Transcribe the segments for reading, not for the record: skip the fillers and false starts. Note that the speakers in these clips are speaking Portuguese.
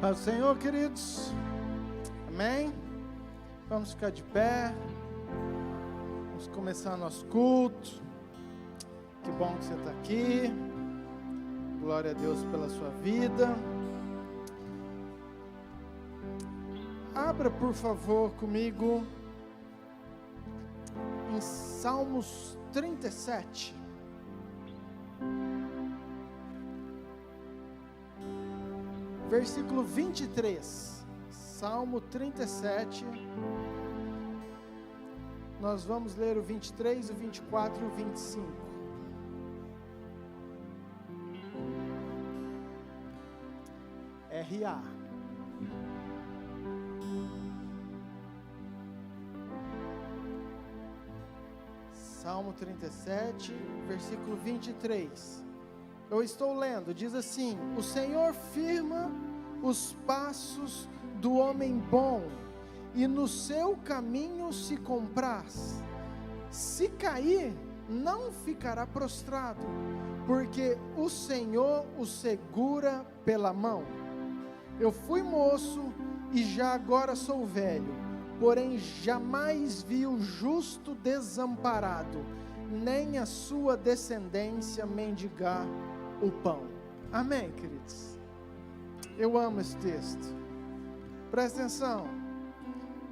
Paz do Senhor, queridos. Amém? Vamos ficar de pé. Vamos começar nosso culto. Que bom que você está aqui. Glória a Deus pela sua vida. Abra, por favor, comigo em Salmos 37. Versículo 23, Salmo 37, nós vamos ler o 23, o 24 e o 25. R.A. Salmo 37, versículo 23. Eu estou lendo, diz assim: o Senhor firma os passos do homem bom, e no seu caminho se compraz. Se cair, não ficará prostrado, porque o Senhor o segura pela mão. Eu fui moço e já agora sou velho, porém jamais vi o justo desamparado, nem a sua descendência mendigar o pão. Amém, queridos? Eu amo esse texto. Presta atenção.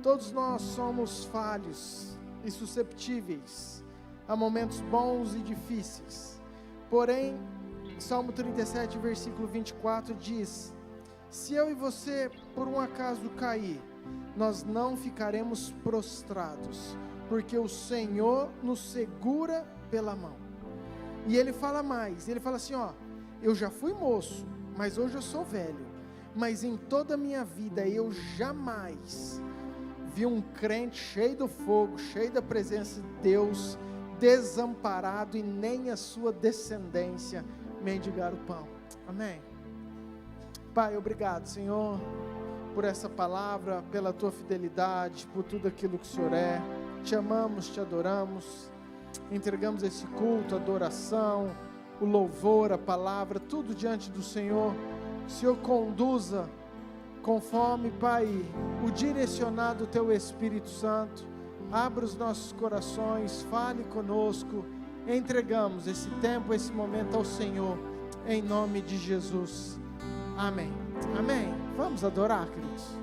Todos nós somos falhos e susceptíveis a momentos bons e difíceis. Porém, Salmo 37, versículo 24 diz: se eu e você por um acaso cair, nós não ficaremos prostrados, porque o Senhor nos segura pela mão. E ele fala mais, ele fala assim, ó: eu já fui moço, mas hoje eu sou velho, mas em toda a minha vida eu jamais vi um crente cheio do fogo, cheio da presença de Deus, desamparado, e nem a sua descendência mendigar o pão. Amém? Pai, obrigado, Senhor, por essa palavra, pela tua fidelidade, por tudo aquilo que o Senhor é. Te amamos, te adoramos, entregamos esse culto, a adoração, o louvor, a palavra, tudo diante do Senhor. O Senhor conduza conforme, Pai, o direcionado do Teu Espírito Santo. Abra os nossos corações, fale conosco. Entregamos esse tempo, esse momento ao Senhor, em nome de Jesus. Amém. Amém. Vamos adorar, queridos.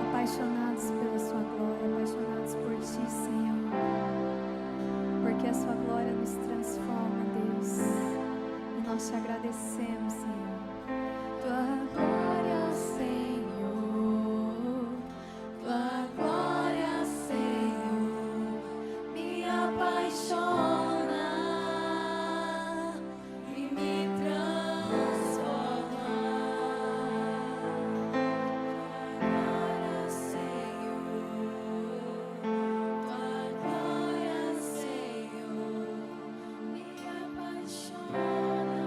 apaixonados pela sua glória, apaixonados por ti, Senhor, porque a sua glória nos transforma, Deus, e nós te agradecemos, Senhor. Tua glória, Senhor, tua glória, Senhor, me apaixona e me transforma. Tua glória, Senhor, me apaixona.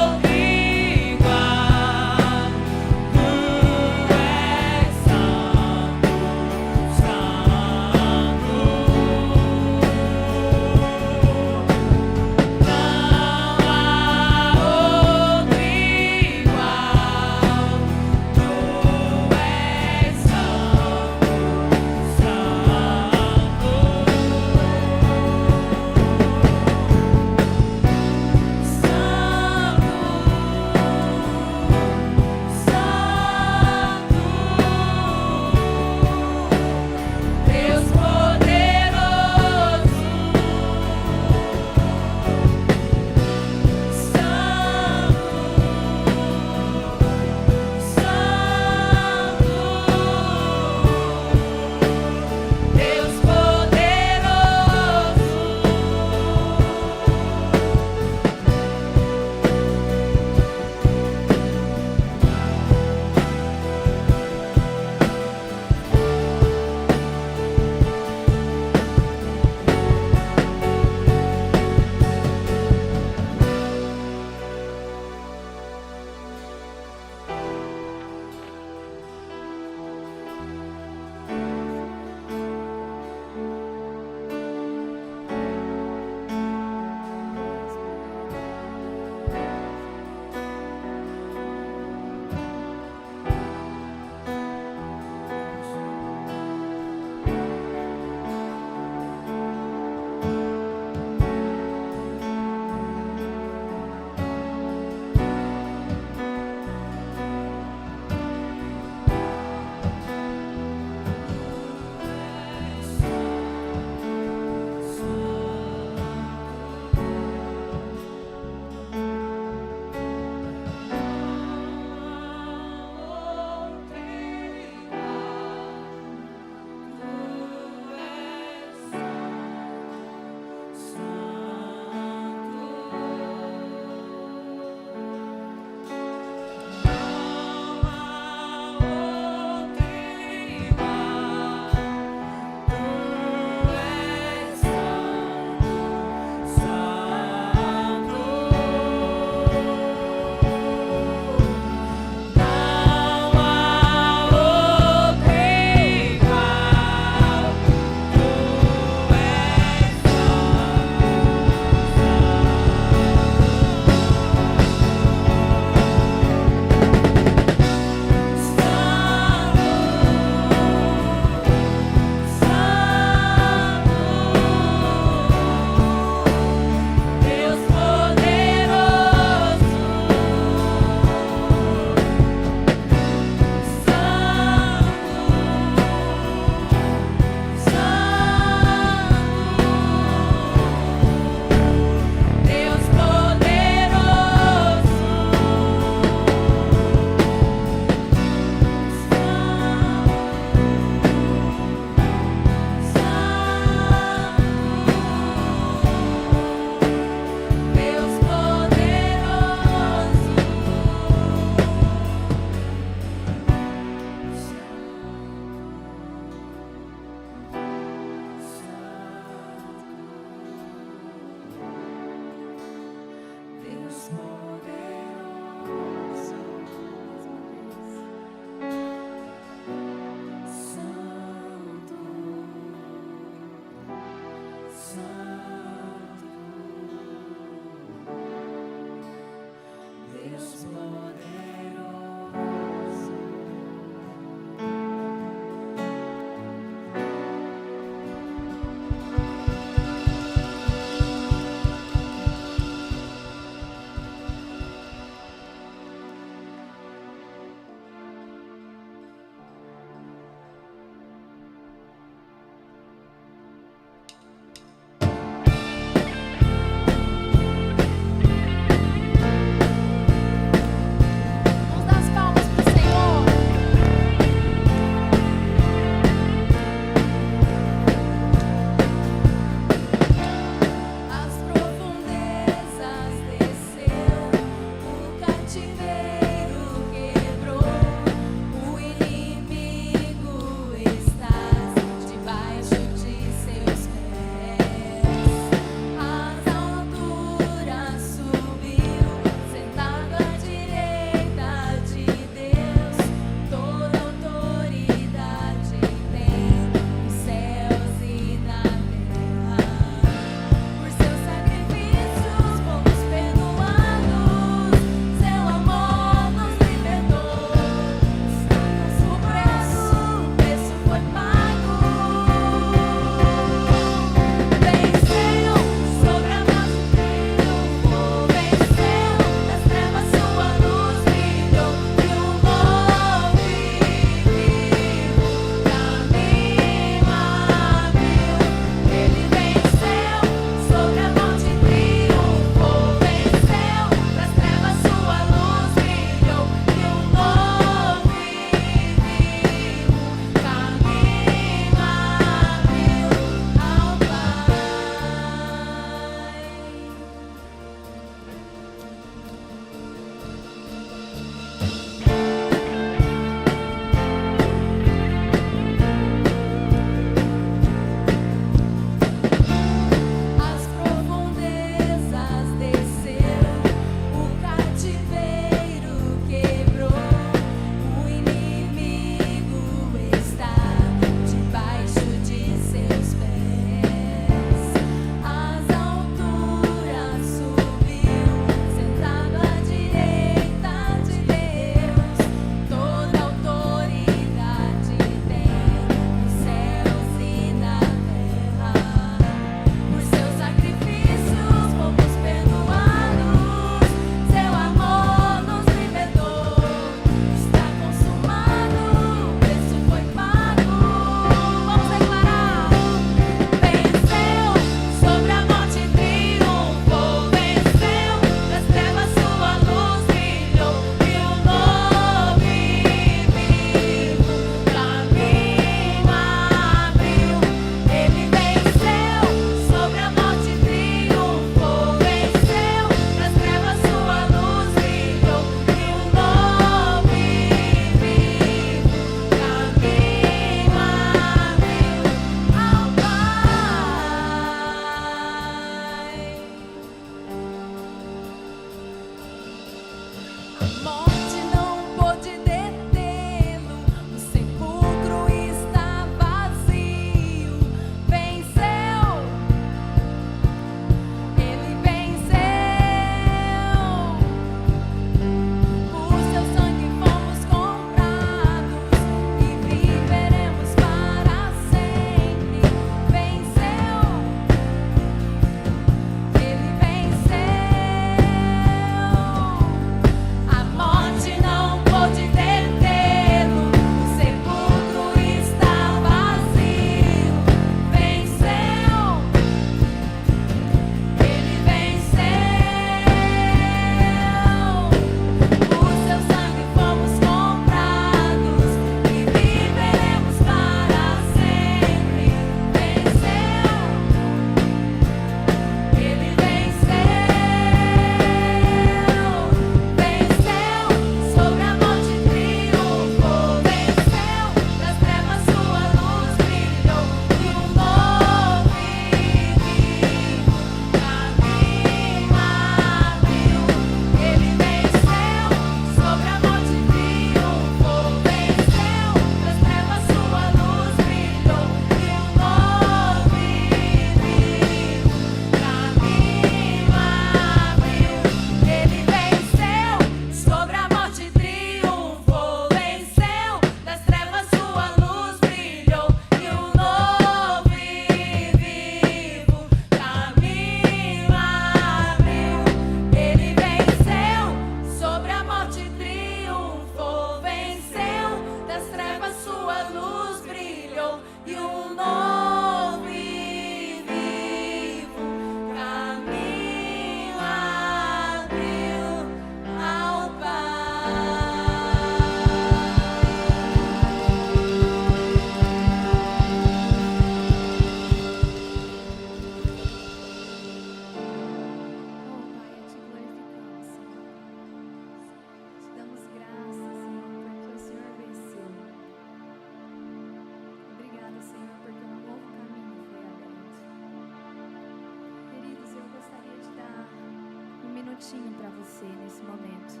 Para você nesse momento.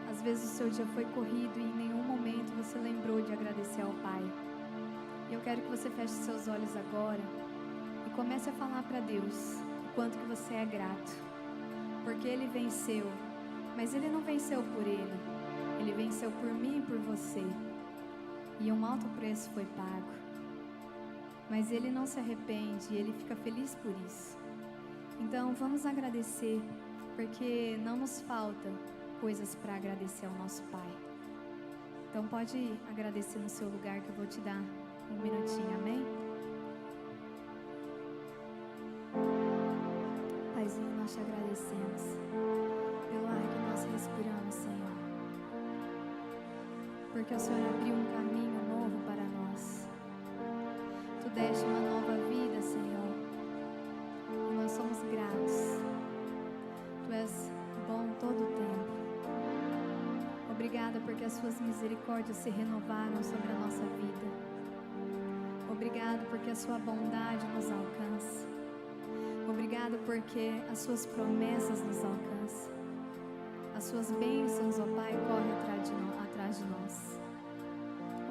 Às vezes o seu dia foi corrido e em nenhum momento você lembrou de agradecer ao Pai. E eu quero que você feche seus olhos agora e comece a falar para Deus o quanto que você é grato. Porque Ele venceu, mas Ele não venceu por Ele. Ele venceu por mim e por você. E um alto preço foi pago. Mas Ele não se arrepende e Ele fica feliz por isso. Então vamos agradecer, porque não nos falta coisas para agradecer ao nosso Pai. Então pode agradecer no seu lugar que eu vou te dar um minutinho, amém? Paizinho, nós te agradecemos pelo ar que nós respiramos, Senhor. Porque o Senhor abriu um caminho novo para nós. Tu deste uma nova vida, Senhor. E nós somos gratos. Tu és bom todo o tempo. Obrigada porque as suas misericórdias se renovaram sobre a nossa vida. Obrigada porque a sua bondade nos alcança. Obrigada porque as suas promessas nos alcançam. As suas bênçãos, ó Pai, correm atrás de nós.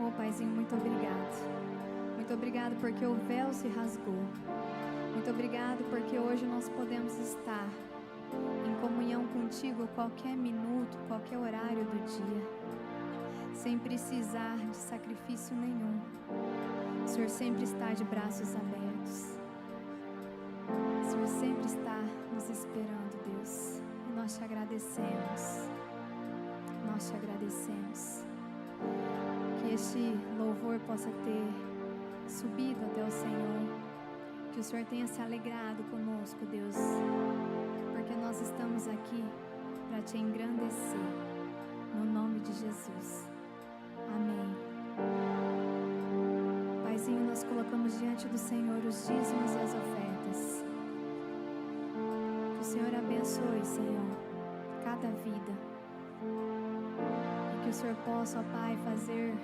Ó Paizinho, muito obrigado. Muito obrigado porque o véu se rasgou. Muito obrigado porque hoje nós podemos estar em comunhão contigo a qualquer minuto, qualquer horário do dia, sem precisar de sacrifício nenhum. O Senhor sempre está de braços abertos. O Senhor sempre está nos esperando, Deus. E nós te agradecemos. Nós te agradecemos. Que este louvor possa ter subido até o Senhor. Que o Senhor tenha se alegrado conosco, Deus. Porque nós estamos aqui para te engrandecer, no nome de Jesus. Amém. Paizinho, nós colocamos diante do Senhor os dízimos e as ofertas. Que o Senhor abençoe, Senhor, cada vida. E que o Senhor possa, ó Pai, fazer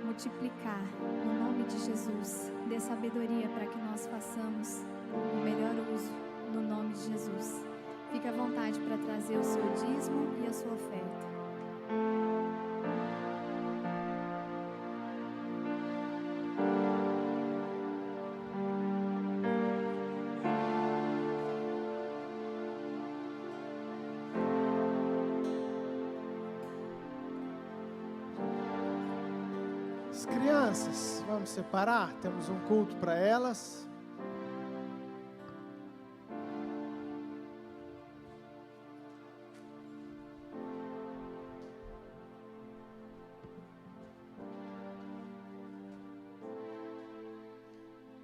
multiplicar, no nome de Jesus. Dê sabedoria para que nós façamos o melhor uso, no nome de Jesus. Fique à vontade. oportunidade para trazer o seu dízimo e a sua oferta. As crianças, vamos separar? Temos um culto para elas.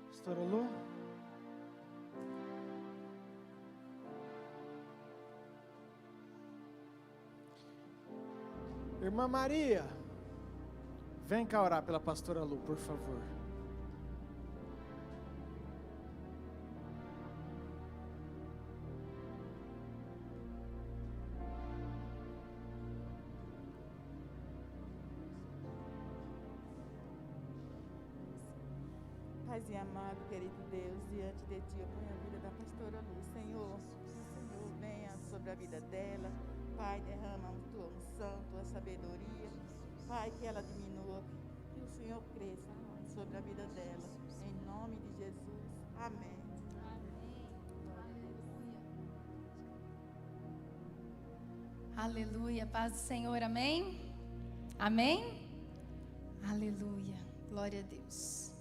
Pastora Lu. Irmã Maria, vem cá orar pela pastora Lu, por favor. Paizinho amado, querido Deus, diante de Ti eu ponho a vida da pastora Lu. Senhor, venha sobre a vida dela. Pai, derrama a Tua unção, Tua sabedoria. Pai, que ela diminua, que o Senhor cresça sobre a vida dela. Em nome de Jesus. Amém. Aleluia, paz do Senhor, amém? Amém? Aleluia, glória a Deus.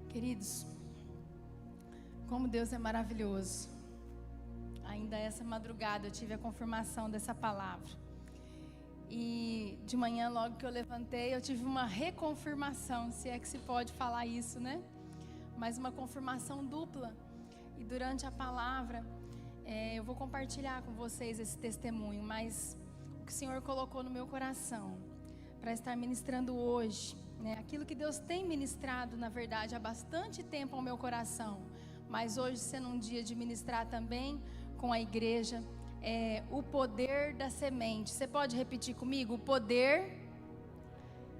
Queridos, como Deus é maravilhoso. Ainda essa madrugada eu tive a confirmação dessa palavra. E de manhã, logo que eu levantei, eu tive uma reconfirmação, se é que se pode falar isso, né? Mas uma confirmação dupla. E durante a palavra, eu vou compartilhar com vocês esse testemunho, mas o que o Senhor colocou no meu coração para estar ministrando hoje, né? Aquilo que Deus tem ministrado, na verdade, há bastante tempo ao meu coração, mas hoje sendo um dia de ministrar também com a igreja, o poder da semente. Você pode repetir comigo? O poder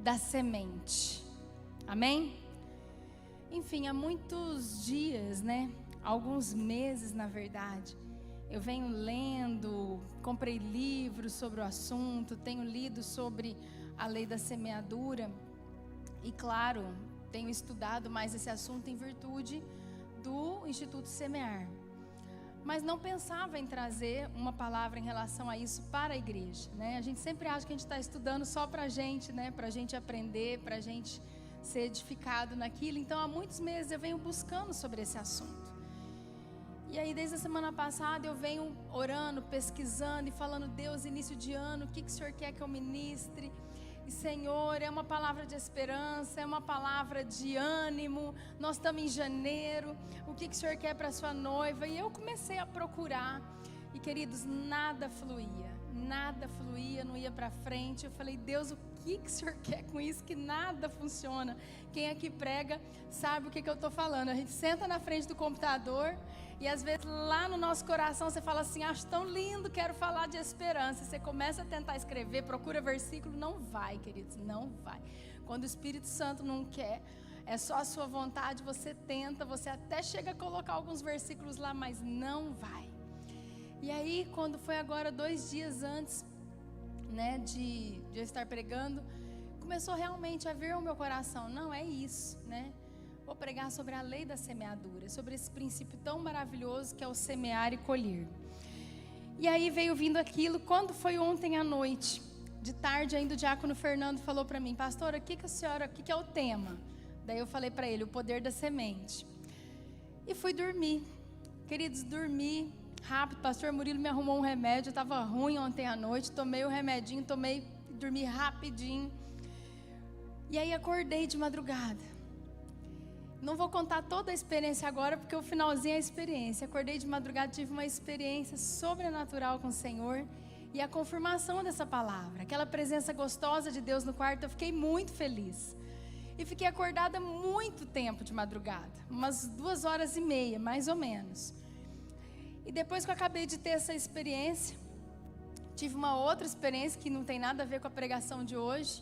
da semente. Amém? Enfim, há muitos dias, né? Alguns meses, na verdade, eu venho lendo, comprei livros sobre o assunto, tenho lido sobre a lei da semeadura e, claro, tenho estudado mais esse assunto em virtude do Instituto Semear. Mas não pensava em trazer uma palavra em relação a isso para a igreja, né? A gente sempre acha que a gente está estudando só para a gente, né? Para a gente aprender, para a gente ser edificado naquilo. Então, há muitos meses eu venho buscando sobre esse assunto. E aí, desde a semana passada, eu venho orando, pesquisando e falando: Deus, início de ano, o que o Senhor quer que eu ministre? E, Senhor, é uma palavra de esperança, é uma palavra de ânimo. Nós estamos em janeiro, o que o Senhor quer para a sua noiva? E eu comecei a procurar. E, queridos, nada fluía, não ia para frente. Eu falei: Deus, o que o Senhor quer com isso? Que nada funciona. Quem aqui prega sabe o que eu estou falando. A gente senta na frente do computador e às vezes lá no nosso coração você fala assim: acho tão lindo, quero falar de esperança. Você começa a tentar escrever, procura versículo, não vai, queridos, não vai. Quando o Espírito Santo não quer, é só a sua vontade, você tenta, você até chega a colocar alguns versículos lá, mas não vai. E aí, quando foi agora 2 dias antes, né, de eu estar pregando, começou realmente a vir ao meu coração: não, é isso, né? Vou pregar sobre a lei da semeadura, sobre esse princípio tão maravilhoso que é o semear e colher. E aí veio vindo aquilo. Quando foi ontem à noite, de tarde ainda, o diácono Fernando falou para mim: pastora, o que é o tema? Daí eu falei para ele: o poder da semente. E fui dormir. Queridos, dormi rápido. Pastor Murilo me arrumou um remédio, estava ruim ontem à noite, tomei o remedinho, dormi rapidinho. E aí acordei de madrugada. Não vou contar toda a experiência agora, porque o finalzinho é a experiência. Acordei de madrugada, tive uma experiência sobrenatural com o Senhor e a confirmação dessa palavra, aquela presença gostosa de Deus no quarto. Eu fiquei muito feliz e fiquei acordada muito tempo de madrugada, umas 2h30, mais ou menos. E depois que eu acabei de ter essa experiência, tive uma outra experiência que não tem nada a ver com a pregação de hoje.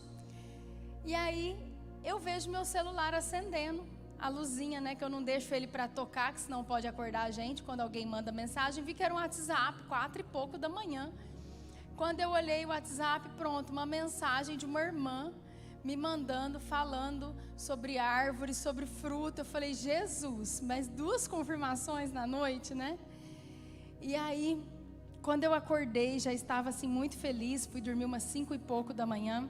E aí eu vejo meu celular acendendo a luzinha, né, que eu não deixo ele para tocar, que senão pode acordar a gente quando alguém manda mensagem. Vi que era um WhatsApp, 4 e pouco da manhã. Quando eu olhei o WhatsApp, pronto, uma mensagem de uma irmã me mandando, falando sobre árvore, sobre fruta. Eu falei, Jesus, mas 2 confirmações na noite, né? E aí, quando eu acordei, já estava assim muito feliz, fui dormir umas 5 e pouco da manhã.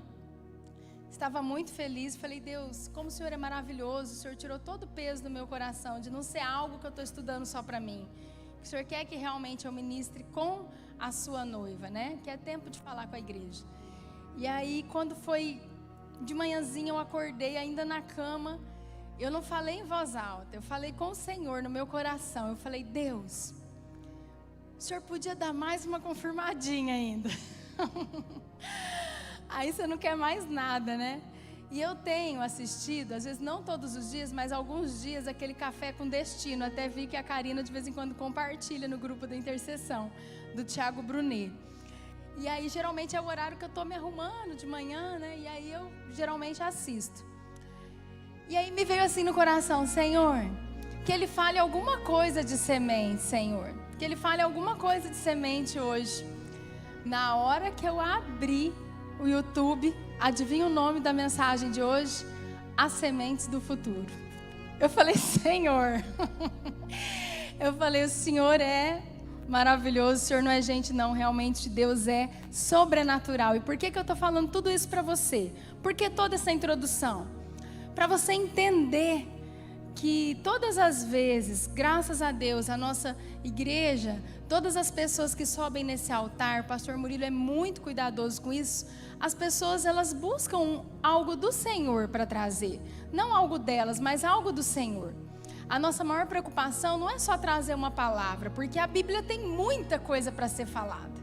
Estava muito feliz, falei, Deus, como o Senhor é maravilhoso, o Senhor tirou todo o peso do meu coração, de não ser algo que eu estou estudando só para mim. O Senhor quer que realmente eu ministre com a sua noiva, né? Que é tempo de falar com a igreja. E aí, quando foi de manhãzinha, eu acordei ainda na cama, eu não falei em voz alta, eu falei com o Senhor no meu coração, eu falei, Deus, o Senhor podia dar mais uma confirmadinha ainda. Aí você não quer mais nada, né? E eu tenho assistido, às vezes não todos os dias, mas alguns dias, aquele Café com Destino. Até vi que a Karina de vez em quando compartilha no grupo da intercessão, do Thiago Brunet. E aí geralmente é o horário que eu estou me arrumando de manhã, né? E aí eu geralmente assisto. E aí me veio assim no coração, Senhor, que Ele fale alguma coisa de semente, Senhor. Que Ele fale alguma coisa de semente hoje. Na hora que eu abri o YouTube, adivinha o nome da mensagem de hoje? As sementes do futuro. Eu falei, Senhor, eu falei, o Senhor é maravilhoso, o Senhor não é gente não, realmente Deus é sobrenatural. E por que eu estou falando tudo isso para você? Por que toda essa introdução? Para você entender que todas as vezes, graças a Deus, a nossa igreja, todas as pessoas que sobem nesse altar, o pastor Murilo é muito cuidadoso com isso, as pessoas elas buscam algo do Senhor para trazer, não algo delas, mas algo do Senhor. A nossa maior preocupação não é só trazer uma palavra, porque a Bíblia tem muita coisa para ser falada,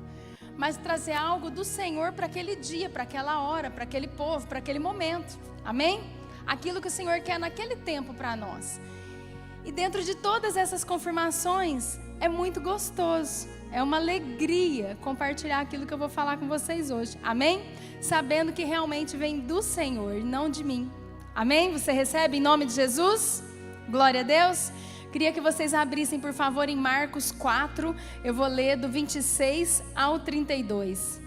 mas trazer algo do Senhor para aquele dia, para aquela hora, para aquele povo, para aquele momento, amém? Aquilo que o Senhor quer naquele tempo para nós. E dentro de todas essas confirmações, é muito gostoso, é uma alegria compartilhar aquilo que eu vou falar com vocês hoje, amém? Sabendo que realmente vem do Senhor, não de mim, amém? Você recebe em nome de Jesus? Glória a Deus. Queria que vocês abrissem, por favor, em Marcos 4, eu vou ler do 26 ao 32.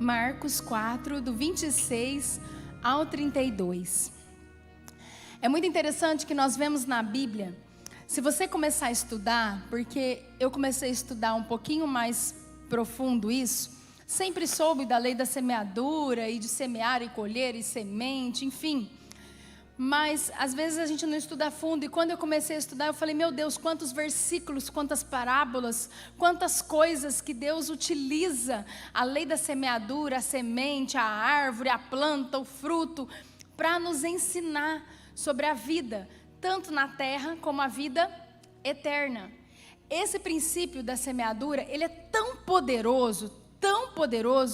Marcos 4, do 26 ao 32. É muito interessante que nós vemos na Bíblia, se você começar a estudar, porque eu comecei a estudar um pouquinho mais profundo isso, sempre soube da lei da semeadura e de semear e colher e semente, enfim. Mas às vezes a gente não estuda a fundo, e quando eu comecei a estudar eu falei, meu Deus, quantos versículos, quantas parábolas, quantas coisas que Deus utiliza, a lei da semeadura, a semente, a árvore, a planta, o fruto, para nos ensinar sobre a vida, tanto na terra como a vida eterna. Esse princípio da semeadura, ele é tão poderoso,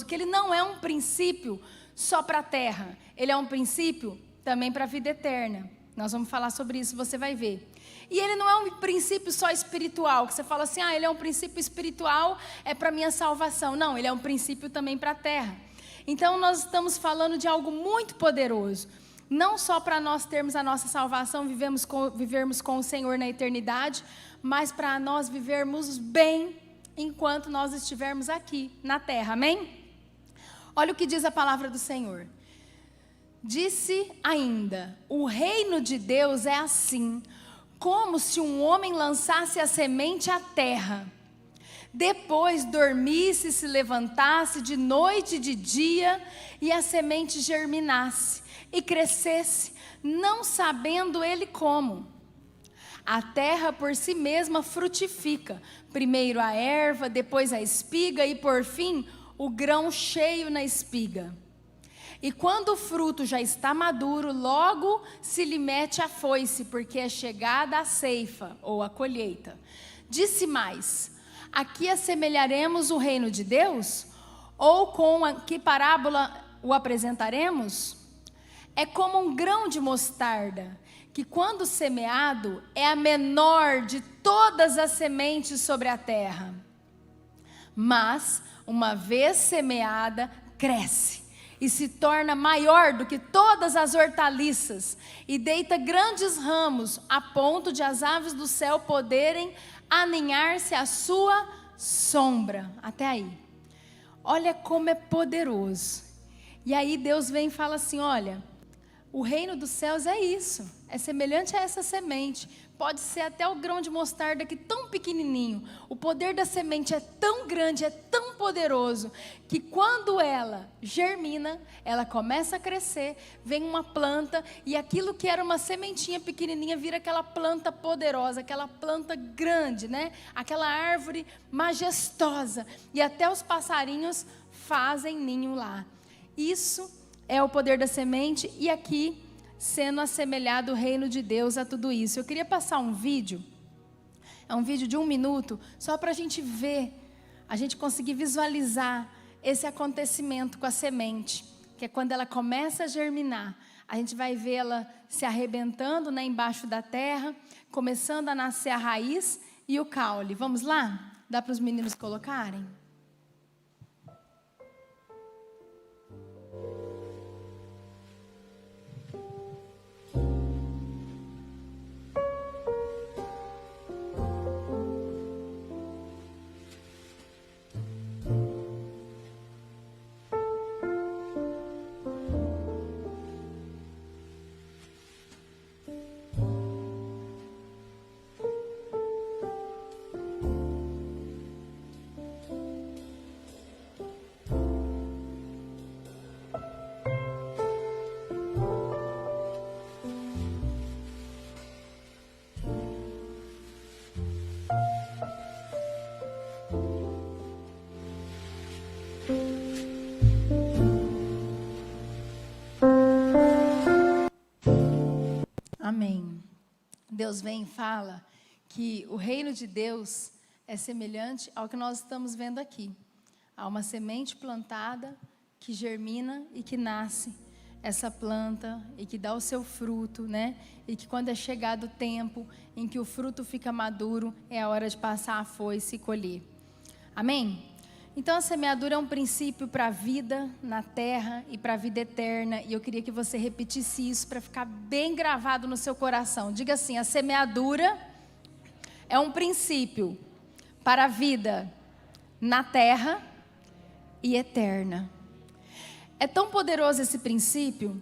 que ele não é um princípio só para a terra, ele é um princípio também para a vida eterna. Nós vamos falar sobre isso, você vai ver. E ele não é um princípio só espiritual, que você fala assim, ele é um princípio espiritual, é para minha salvação. Não, ele é um princípio também para a terra. Então nós estamos falando de algo muito poderoso. Não só para nós termos a nossa salvação, vivermos com o Senhor na eternidade, mas para nós vivermos bem enquanto nós estivermos aqui na terra, amém? Olha o que diz a palavra do Senhor. Disse ainda, o reino de Deus é assim, como se um homem lançasse a semente à terra, depois dormisse e se levantasse de noite e de dia, e a semente germinasse e crescesse, não sabendo ele como. A terra por si mesma frutifica, primeiro a erva, depois a espiga e por fim o grão cheio na espiga. E quando o fruto já está maduro, logo se lhe mete a foice, porque é chegada a ceifa ou a colheita. Disse mais, aqui assemelharemos o reino de Deus? Ou com que parábola o apresentaremos? É como um grão de mostarda, que quando semeado é a menor de todas as sementes sobre a terra. Mas, uma vez semeada, cresce e se torna maior do que todas as hortaliças, e deita grandes ramos, a ponto de as aves do céu poderem aninhar-se à sua sombra. Até aí. Olha como é poderoso. E aí Deus vem e fala assim, olha, o reino dos céus é isso, é semelhante a essa semente. Pode ser até o grão de mostarda que tão pequenininho. O poder da semente é tão grande, é tão poderoso, que quando ela germina, ela começa a crescer, vem uma planta, e aquilo que era uma sementinha pequenininha vira aquela planta poderosa, aquela planta grande, né? Aquela árvore majestosa, e até os passarinhos fazem ninho lá. Isso é o poder da semente, e aqui sendo assemelhado o reino de Deus a tudo isso. Eu queria passar um vídeo, é um vídeo de 1 minuto, só para a gente ver, a gente conseguir visualizar esse acontecimento com a semente, que é quando ela começa a germinar, a gente vai ver ela se arrebentando, né, embaixo da terra, começando a nascer a raiz e o caule. Vamos lá? Dá para os meninos colocarem? Amém. Deus vem e fala que o reino de Deus é semelhante ao que nós estamos vendo aqui. Há uma semente plantada que germina e que nasce essa planta e que dá o seu fruto, né? E que quando é chegado o tempo em que o fruto fica maduro, é a hora de passar a foice e colher. Amém? Então a semeadura é um princípio para a vida na terra e para a vida eterna. E eu queria que você repetisse isso para ficar bem gravado no seu coração. Diga assim: a semeadura é um princípio para a vida na terra e eterna. É tão poderoso esse princípio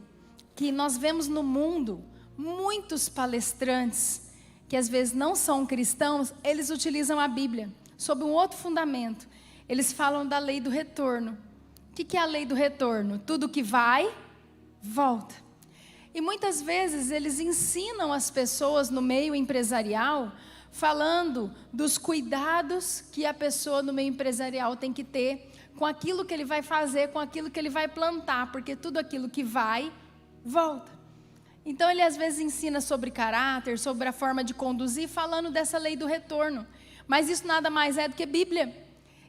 que nós vemos no mundo muitos palestrantes que às vezes não são cristãos, eles utilizam a Bíblia sob um outro fundamento. Eles falam da lei do retorno. O que é a lei do retorno? Tudo que vai, volta. E muitas vezes eles ensinam as pessoas no meio empresarial, falando dos cuidados que a pessoa no meio empresarial tem que ter com aquilo que ele vai fazer, com aquilo que ele vai plantar, porque tudo aquilo que vai, volta. Então ele às vezes ensina sobre caráter, sobre a forma de conduzir, falando dessa lei do retorno. Mas isso nada mais é do que Bíblia.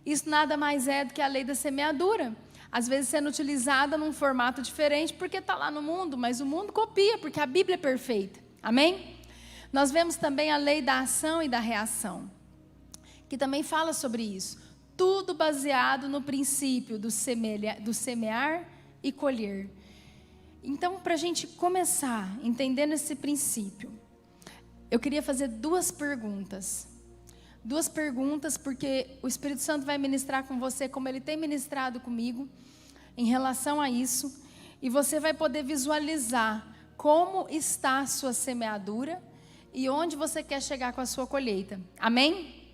Isso nada mais é do que a lei da semeadura. Às vezes sendo utilizada num formato diferente, porque está lá no mundo, mas o mundo copia, porque a Bíblia é perfeita. Amém? Nós vemos também a lei da ação e da reação, que também fala sobre isso. Tudo baseado no princípio do semear e colher. Então, para a gente começar entendendo esse princípio, eu queria fazer duas perguntas. Duas perguntas, porque o Espírito Santo vai ministrar com você como ele tem ministrado comigo em relação a isso. E você vai poder visualizar como está a sua semeadura e onde você quer chegar com a sua colheita. Amém?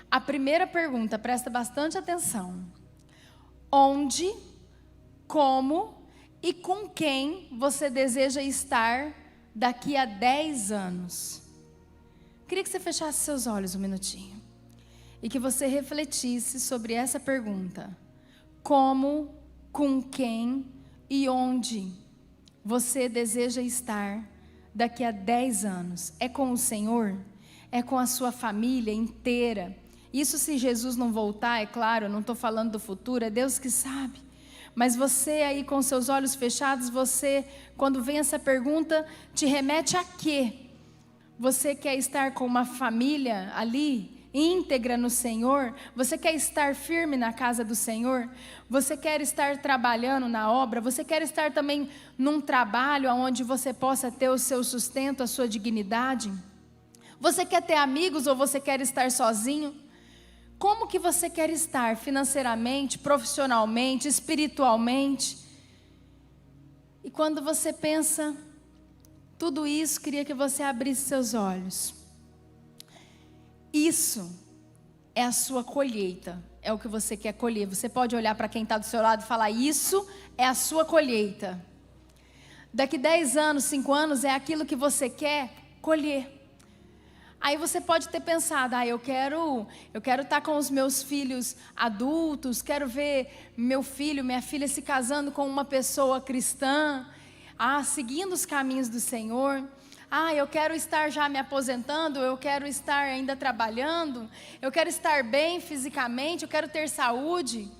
A primeira pergunta, presta bastante atenção. Onde, como e com quem você deseja estar daqui a 10 anos? Queria que você fechasse seus olhos um minutinho e que você refletisse sobre essa pergunta. Como, com quem e onde você deseja estar daqui a 10 anos? É com o Senhor? É com a sua família inteira? Isso se Jesus não voltar, é claro, eu não estou falando do futuro, é Deus que sabe. Mas você aí com seus olhos fechados, você, quando vem essa pergunta, te remete a quê? Você quer estar com uma família ali, íntegra no Senhor? Você quer estar firme na casa do Senhor? Você quer estar trabalhando na obra? Você quer estar também num trabalho onde você possa ter o seu sustento, a sua dignidade? Você quer ter amigos ou você quer estar sozinho? Como que você quer estar financeiramente, profissionalmente, espiritualmente? E quando você pensa tudo isso, queria que você abrisse seus olhos. Isso é a sua colheita, é o que você quer colher. Você pode olhar para quem está do seu lado e falar: isso é a sua colheita. Daqui 10 anos, 5 anos, é aquilo que você quer colher. Aí você pode ter pensado: eu quero estar com os meus filhos adultos, quero ver meu filho, minha filha se casando com uma pessoa cristã, seguindo os caminhos do Senhor. Eu quero estar já me aposentando, eu quero estar ainda trabalhando, eu quero estar bem fisicamente, eu quero ter saúde.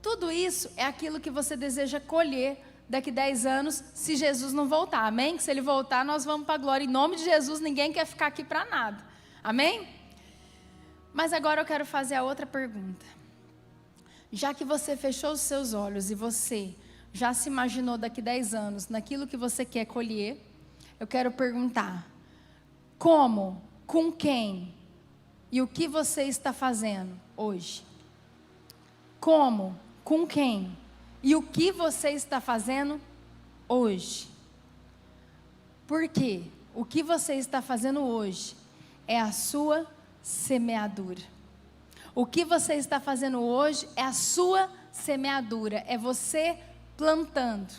Tudo isso é aquilo que você deseja colher daqui 10 anos, se Jesus não voltar, amém? Que se Ele voltar, nós vamos para a glória. Em nome de Jesus, ninguém quer ficar aqui para nada, amém? Mas agora eu quero fazer a outra pergunta. Já que você fechou os seus olhos e você já se imaginou daqui 10 anos naquilo que você quer colher, eu quero perguntar: como, com quem e o que você está fazendo hoje? Como, com quem e o que você está fazendo hoje? Porque o que você está fazendo hoje é a sua semeadura. O que você está fazendo hoje é a sua semeadura. É você plantando.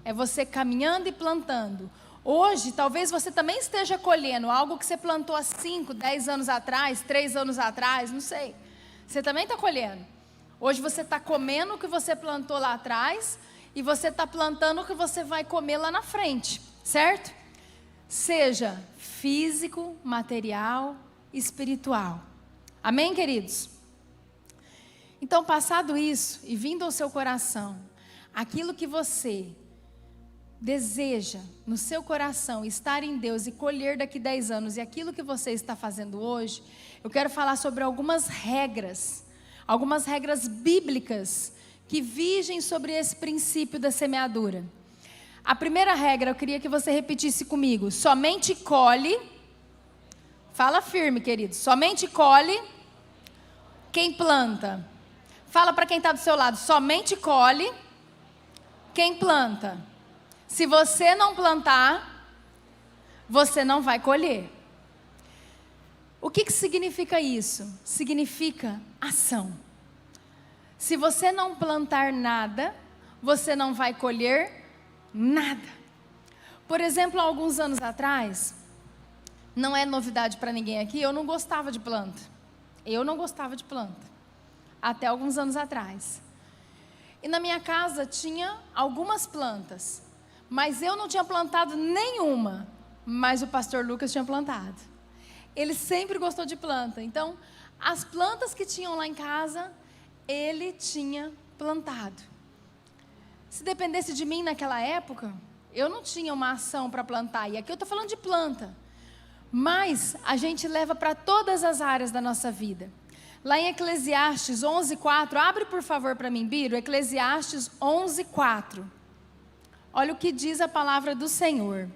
É você caminhando e plantando. Hoje, talvez você também esteja colhendo algo que você plantou há 5, 10 anos atrás, 3 anos atrás, não sei. Você também está colhendo. Hoje você está comendo o que você plantou lá atrás e você está plantando o que você vai comer lá na frente, certo? Seja físico, material, espiritual. Amém, queridos? Então, passado isso e vindo ao seu coração, aquilo que você deseja no seu coração estar em Deus e colher daqui 10 anos e aquilo que você está fazendo hoje, eu quero falar sobre algumas regras bíblicas que vigem sobre esse princípio da semeadura. A primeira regra, eu queria que você repetisse comigo: somente colhe, fala firme, querido, somente colhe quem planta. Fala para quem está do seu lado: somente colhe quem planta. Se você não plantar, você não vai colher. O que significa isso? Significa ação. Se você não plantar nada, você não vai colher nada. Por exemplo, há alguns anos atrás, não é novidade para ninguém aqui, eu não gostava de planta. Até alguns anos atrás. E na minha casa tinha algumas plantas, mas eu não tinha plantado nenhuma, mas o pastor Lucas tinha plantado. Ele sempre gostou de planta, então as plantas que tinham lá em casa, ele tinha plantado. Se dependesse de mim naquela época, eu não tinha uma ação para plantar, e aqui eu estou falando de planta, mas a gente leva para todas as áreas da nossa vida. Lá em Eclesiastes 11:4, abre por favor para mim, Biro, Eclesiastes 11:4. Olha o que diz a palavra do Senhor.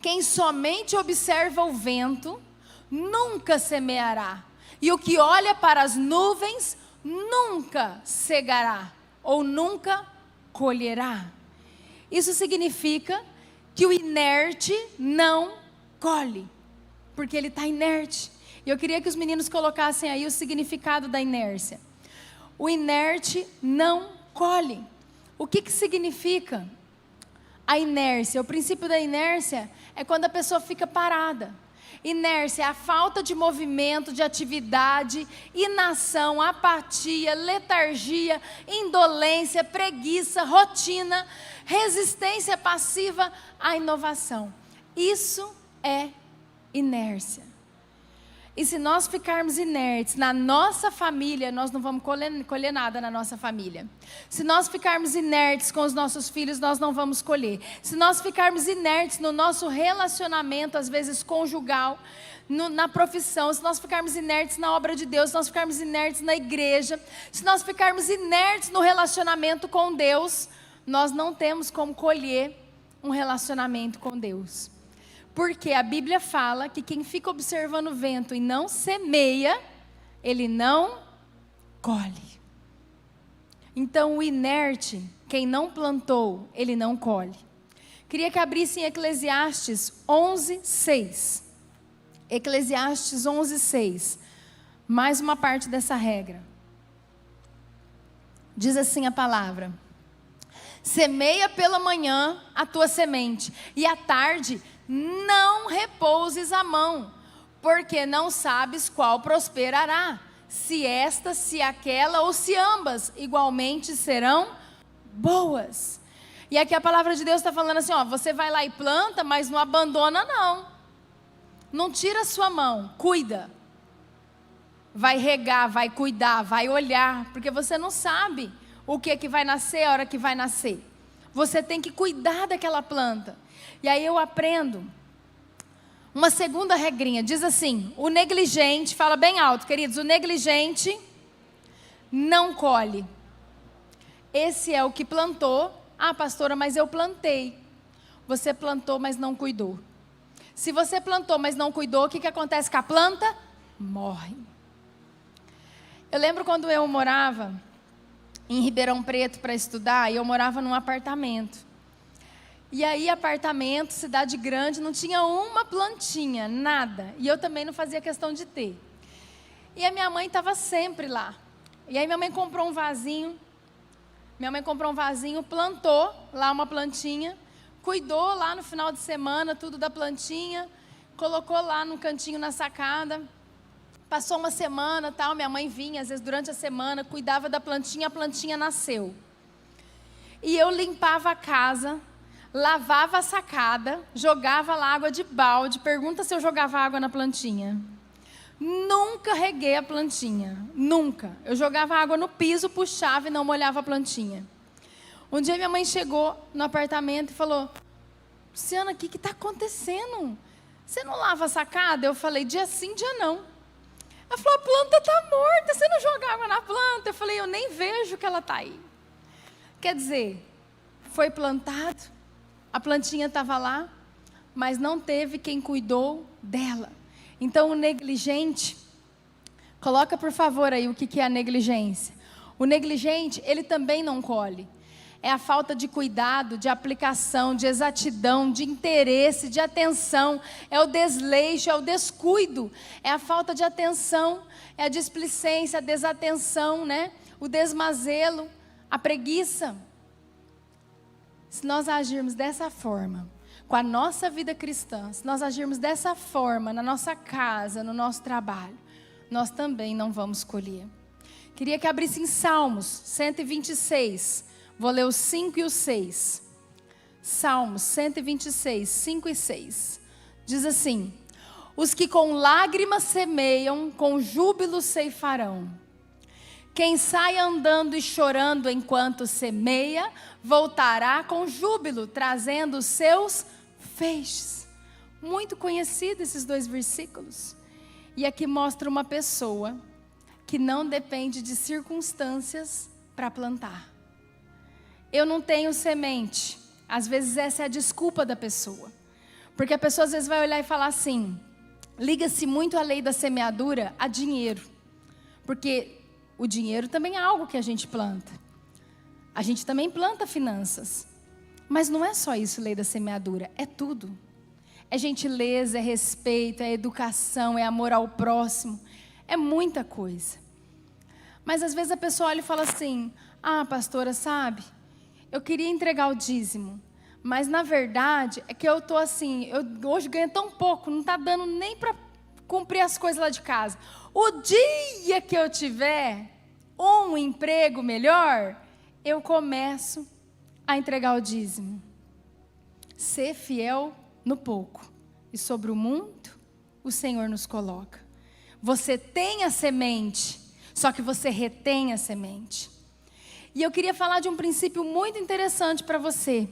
Quem somente observa o vento, nunca semeará. E o que olha para as nuvens, nunca cegará, ou nunca colherá. Isso significa que o inerte não colhe, porque ele está inerte. E eu queria que os meninos colocassem aí o significado da inércia. O inerte não colhe. O que significa a inércia? O princípio da inércia é quando a pessoa fica parada. Inércia é a falta de movimento, de atividade, inação, apatia, letargia, indolência, preguiça, rotina, resistência passiva à inovação. Isso é inércia. E se nós ficarmos inertes na nossa família, nós não vamos colher nada na nossa família. Se nós ficarmos inertes com os nossos filhos, nós não vamos colher. Se nós ficarmos inertes no nosso relacionamento, às vezes conjugal, na profissão, se nós ficarmos inertes na obra de Deus, se nós ficarmos inertes na igreja, se nós ficarmos inertes no relacionamento com Deus, nós não temos como colher um relacionamento com Deus. Porque a Bíblia fala que quem fica observando o vento e não semeia, ele não colhe. Então o inerte, quem não plantou, ele não colhe. Queria que abrisse em Eclesiastes 11:6. Eclesiastes 11:6. Mais uma parte dessa regra. Diz assim a palavra: semeia pela manhã a tua semente, e à tarde não repouses a mão, porque não sabes qual prosperará, se esta, se aquela ou se ambas igualmente serão boas. E aqui a palavra de Deus está falando assim, ó, você vai lá e planta, mas não abandona não. Não tira a sua mão, cuida. Vai regar, vai cuidar, vai olhar, porque você não sabe o que vai nascer, a hora que vai nascer. Você tem que cuidar daquela planta. E aí eu aprendo uma segunda regrinha, diz assim, o negligente, fala bem alto, queridos, o negligente não colhe. Esse é o que plantou. Ah, pastora, mas eu plantei. Você plantou, mas não cuidou. Se você plantou, mas não cuidou, o que acontece com a planta? Morre. Eu lembro quando eu morava em Ribeirão Preto para estudar, e eu morava num apartamento. E aí, apartamento, cidade grande, não tinha uma plantinha, nada. E eu também não fazia questão de ter. E a minha mãe estava sempre lá. E aí minha mãe comprou um vasinho. Plantou lá uma plantinha, cuidou lá no final de semana, tudo da plantinha, colocou lá no cantinho na sacada. Passou uma semana, tal, minha mãe vinha, às vezes durante a semana, cuidava da plantinha, a plantinha nasceu. E eu limpava a casa, lavava a sacada, jogava lá água de balde, pergunta se eu jogava água na plantinha. Nunca reguei a plantinha, nunca. Eu jogava água no piso, puxava e não molhava a plantinha. Um dia minha mãe chegou no apartamento e falou, Luciana, o que está acontecendo? Você não lava a sacada? Eu falei, dia sim, dia não. Ela falou, a planta está morta, você não joga água na planta? Eu falei, eu nem vejo que ela está aí. Quer dizer, foi plantado, a plantinha estava lá, mas não teve quem cuidou dela. Então o negligente, coloca por favor aí o que é a negligência. O negligente, ele também não colhe. É a falta de cuidado, de aplicação, de exatidão, de interesse, de atenção. É o desleixo, é o descuido. É a falta de atenção, é a displicência, a desatenção, né? O desmazelo, a preguiça. Se nós agirmos dessa forma, com a nossa vida cristã, se nós agirmos dessa forma na nossa casa, no nosso trabalho, nós também não vamos colher. Queria que abrisse em Salmos 126, vou ler os 5 e os 6. Salmos 126, 5 e 6. Diz assim, os que com lágrimas semeiam, com júbilo ceifarão. Quem sai andando e chorando enquanto semeia, voltará com júbilo, trazendo os seus feixes. Muito conhecido esses dois versículos. E aqui mostra uma pessoa que não depende de circunstâncias para plantar. Eu não tenho semente. Às vezes essa é a desculpa da pessoa. Porque a pessoa às vezes vai olhar e falar assim, liga-se muito a lei da semeadura a dinheiro. Porque o dinheiro também é algo que a gente planta. A gente também planta finanças. Mas não é só isso, lei da semeadura. É tudo. É gentileza, é respeito, é educação, é amor ao próximo. É muita coisa. Mas às vezes a pessoa olha e fala assim, ah, pastora, sabe, eu queria entregar o dízimo. Mas na verdade é que eu estou assim, eu hoje ganho tão pouco, não está dando nem para cumprir as coisas lá de casa. O dia que eu tiver um emprego melhor, eu começo a entregar o dízimo. Ser fiel no pouco. E sobre o muito, o Senhor nos coloca. Você tem a semente, só que você retém a semente. E eu queria falar de um princípio muito interessante para você.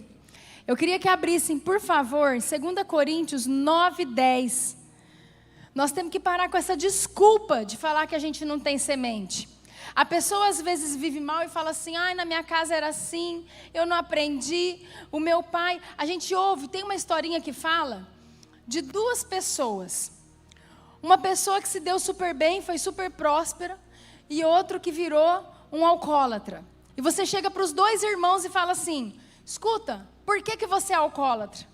Eu queria que abrissem, por favor, 2 Coríntios 9:10. Nós temos que parar com essa desculpa de falar que a gente não tem semente. A pessoa às vezes vive mal e fala assim, ai, na minha casa era assim, eu não aprendi, o meu pai... A gente ouve, tem uma historinha que fala de 2 pessoas. Uma pessoa que se deu super bem, foi super próspera, e outro que virou um alcoólatra. E você chega para os 2 irmãos e fala assim, escuta, por que você é alcoólatra?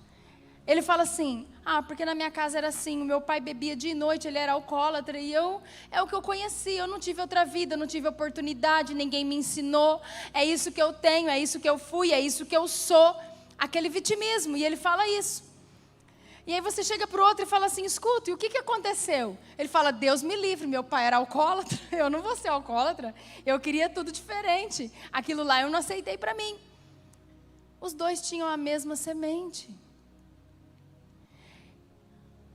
Ele fala assim, porque na minha casa era assim, o meu pai bebia de noite, ele era alcoólatra, e é o que eu conheci, eu não tive outra vida, não tive oportunidade, ninguém me ensinou, é isso que eu tenho, é isso que eu fui, é isso que eu sou, aquele vitimismo, e ele fala isso. E aí você chega para o outro e fala assim, escuta, e o que aconteceu? Ele fala, Deus me livre, meu pai era alcoólatra, eu não vou ser alcoólatra, eu queria tudo diferente, aquilo lá eu não aceitei para mim. Os 2 tinham a mesma semente.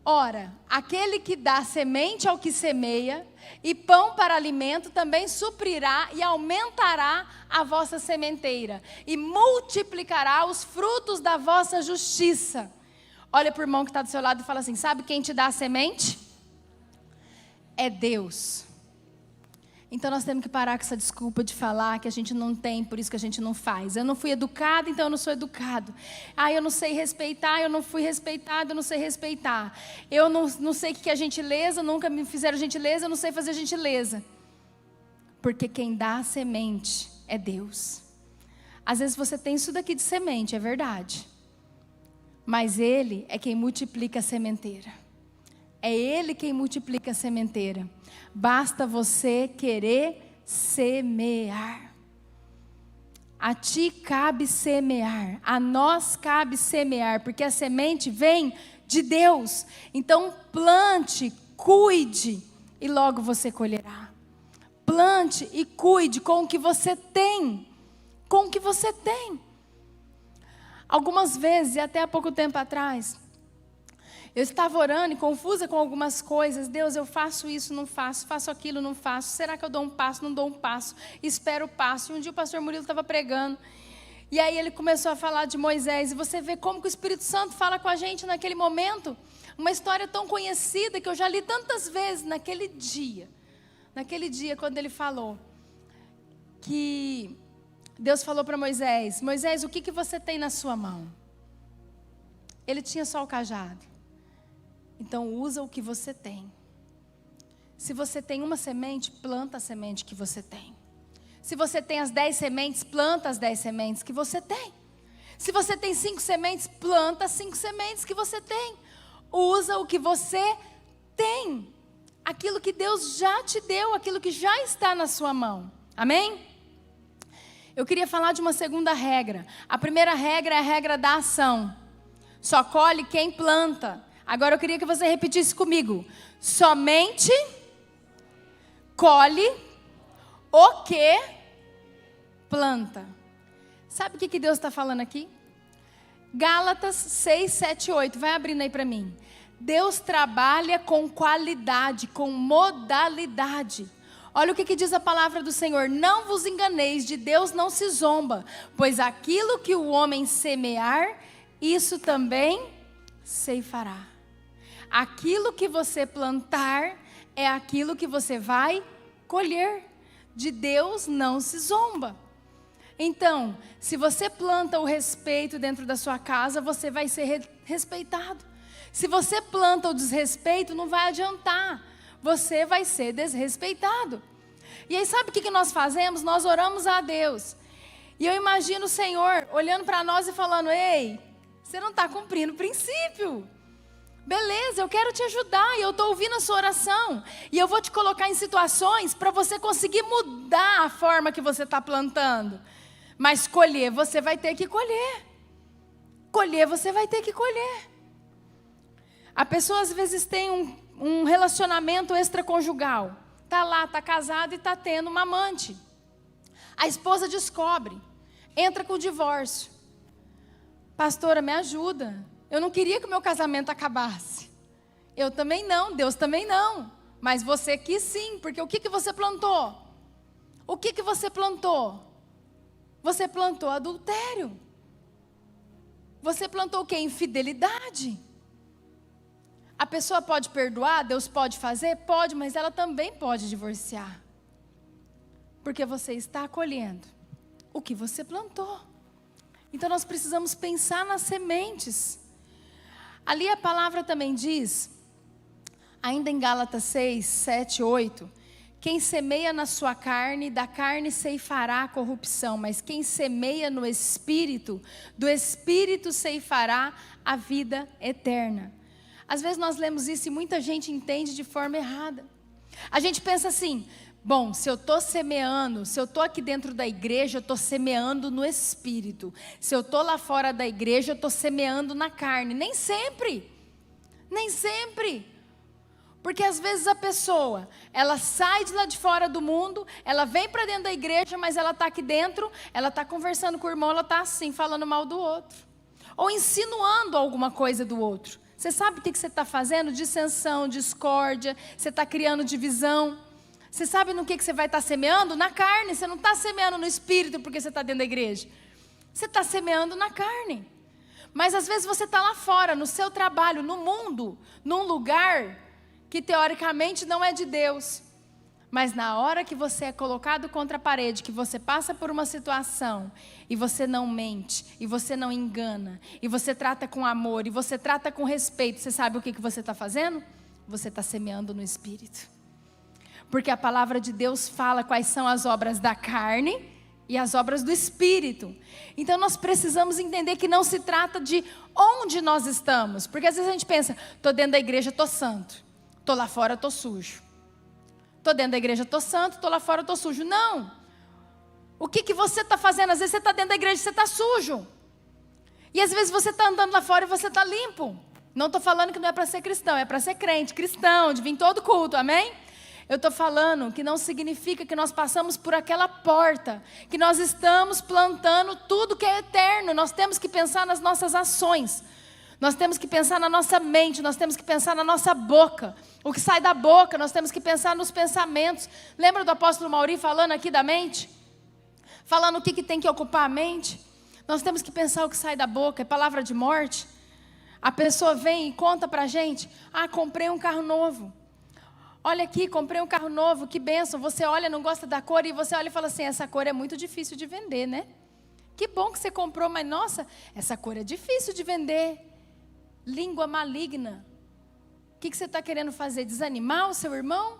Ora, aquele que dá semente ao que semeia, e pão para alimento, também suprirá e aumentará a vossa sementeira, e multiplicará os frutos da vossa justiça. Olha para o irmão que está do seu lado e fala assim, sabe quem te dá a semente? É Deus. Então nós temos que parar com essa desculpa de falar que a gente não tem, por isso que a gente não faz. Eu não fui educado, então eu não sou educado. Eu não sei respeitar, eu não fui respeitado, eu não sei respeitar. Eu não sei o que é gentileza, nunca me fizeram gentileza, eu não sei fazer gentileza. Porque quem dá a semente é Deus. Às vezes você tem isso daqui de semente, é verdade. Mas Ele é quem multiplica a sementeira. É Ele quem multiplica a sementeira. Basta você querer semear. A ti cabe semear, a nós cabe semear, porque a semente vem de Deus. Então plante, cuide e logo você colherá. Plante e cuide com o que você tem, com o que você tem. Algumas vezes, e até há pouco tempo atrás, eu estava orando e confusa com algumas coisas. Deus, eu faço isso, não faço, faço aquilo, não faço. Será que eu dou um passo, não dou um passo? Espero o passo. E um dia o pastor Murilo estava pregando. E aí ele começou a falar de Moisés. E você vê como que o Espírito Santo fala com a gente naquele momento. Uma história tão conhecida que eu já li tantas vezes naquele dia. Naquele dia quando ele falou que Deus falou para Moisés, Moisés, o que você tem na sua mão? Ele tinha só o cajado. Então usa o que você tem. Se você tem uma semente, planta a semente que você tem. Se você tem as 10 sementes, planta as 10 sementes que você tem. Se você tem 5 sementes, planta as 5 sementes que você tem. Usa o que você tem. Aquilo que Deus já te deu, aquilo que já está na sua mão. Amém? Eu queria falar de uma segunda regra. A primeira regra é a regra da ação. Só colhe quem planta. Agora eu queria que você repetisse comigo. Somente colhe o que planta. Sabe o que Deus está falando aqui? Gálatas 6, 7, 8. Vai abrindo aí para mim. Deus trabalha com qualidade, com modalidade. Olha o que diz a palavra do Senhor. Não vos enganeis, de Deus não se zomba. Pois aquilo que o homem semear, isso também ceifará. Aquilo que você plantar é aquilo que você vai colher. De Deus não se zomba. Então, se você planta o respeito dentro da sua casa, você vai ser respeitado. Se você planta o desrespeito, não vai adiantar. Você vai ser desrespeitado. E aí sabe o que nós fazemos? Nós oramos a Deus. E eu imagino o Senhor olhando para nós e falando, ei, você não está cumprindo o princípio. Beleza, eu quero te ajudar e eu estou ouvindo a sua oração. E eu vou te colocar em situações para você conseguir mudar a forma que você está plantando. Mas colher, você vai ter que colher. Colher, você vai ter que colher. A pessoa às vezes tem um relacionamento extraconjugal. Está lá, está casado e está tendo uma amante. A esposa descobre, entra com o divórcio. Pastora, me ajuda. Eu não queria que o meu casamento acabasse. Eu também não, Deus também não. Mas você quis sim, porque o que você plantou? O que você plantou? Você plantou adultério. Você plantou o quê? Infidelidade. A pessoa pode perdoar, Deus pode fazer? Pode, mas ela também pode divorciar. Porque você está colhendo o que você plantou. Então nós precisamos pensar nas sementes. Ali a palavra também diz, ainda em Gálatas 6, 7, 8, quem semeia na sua carne, da carne ceifará a corrupção, mas quem semeia no Espírito, do Espírito ceifará a vida eterna. Às vezes nós lemos isso e muita gente entende de forma errada. A gente pensa assim, bom, se eu estou semeando, se eu estou aqui dentro da igreja, eu estou semeando no Espírito. Se eu estou lá fora da igreja, eu estou semeando na carne. Nem sempre. Nem sempre. Porque às vezes a pessoa, ela sai de lá de fora do mundo, ela vem para dentro da igreja, mas ela está aqui dentro, ela está conversando com o irmão, ela está assim, falando mal do outro. Ou insinuando alguma coisa do outro. Você sabe o que você está fazendo? Dissensão, discórdia, você está criando divisão. Você sabe no que você vai estar semeando? Na carne, você não está semeando no Espírito porque você está dentro da igreja. Você está semeando na carne. Mas às vezes você está lá fora, no seu trabalho, no mundo, num lugar que teoricamente não é de Deus, mas na hora que você é colocado contra a parede, que você passa por uma situação, e você não mente, e você não engana, e você trata com amor, e você trata com respeito, você sabe o que você está fazendo? Você está semeando no Espírito, porque a palavra de Deus fala quais são as obras da carne, e as obras do Espírito. Então nós precisamos entender que não se trata de onde nós estamos, porque às vezes a gente pensa, estou dentro da igreja, estou santo. Estou lá fora, estou sujo. Estou dentro da igreja, estou santo. Estou lá fora, estou sujo. Não. O que você está fazendo? Às vezes você está dentro da igreja e você está sujo. E às vezes você está andando lá fora e você está limpo. Não estou falando que não é para ser cristão. É para ser crente, cristão, de vir todo culto, amém? Eu estou falando que não significa que nós passamos por aquela porta. Que nós estamos plantando tudo que é eterno. Nós temos que pensar nas nossas ações. Nós temos que pensar na nossa mente, nós temos que pensar na nossa boca. O que sai da boca, nós temos que pensar nos pensamentos. Lembra do apóstolo Mauri falando aqui da mente? Falando o que tem que ocupar a mente? Nós temos que pensar o que sai da boca, é palavra de morte. A pessoa vem e conta pra gente, comprei um carro novo. Olha aqui, comprei um carro novo, que bênção. Você olha, não gosta da cor, e você olha e fala assim, essa cor é muito difícil de vender, né? Que bom que você comprou, mas nossa, essa cor é difícil de vender. Língua maligna. O que você está querendo fazer? Desanimar o seu irmão?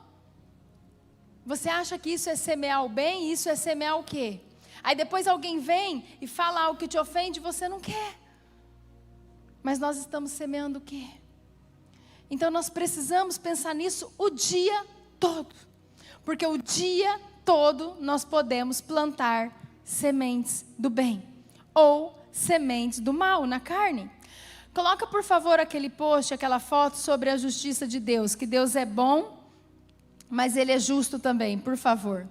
Você acha que isso é semear o bem? Isso é semear o quê? Aí depois alguém vem e fala algo que te ofende e você não quer. Mas nós estamos semeando o quê? Então nós precisamos pensar nisso o dia todo. Porque o dia todo nós podemos plantar sementes do bem. Ou sementes do mal na carne. Coloca, por favor, aquele post, aquela foto sobre a justiça de Deus. Que Deus é bom, mas Ele é justo também, por favor.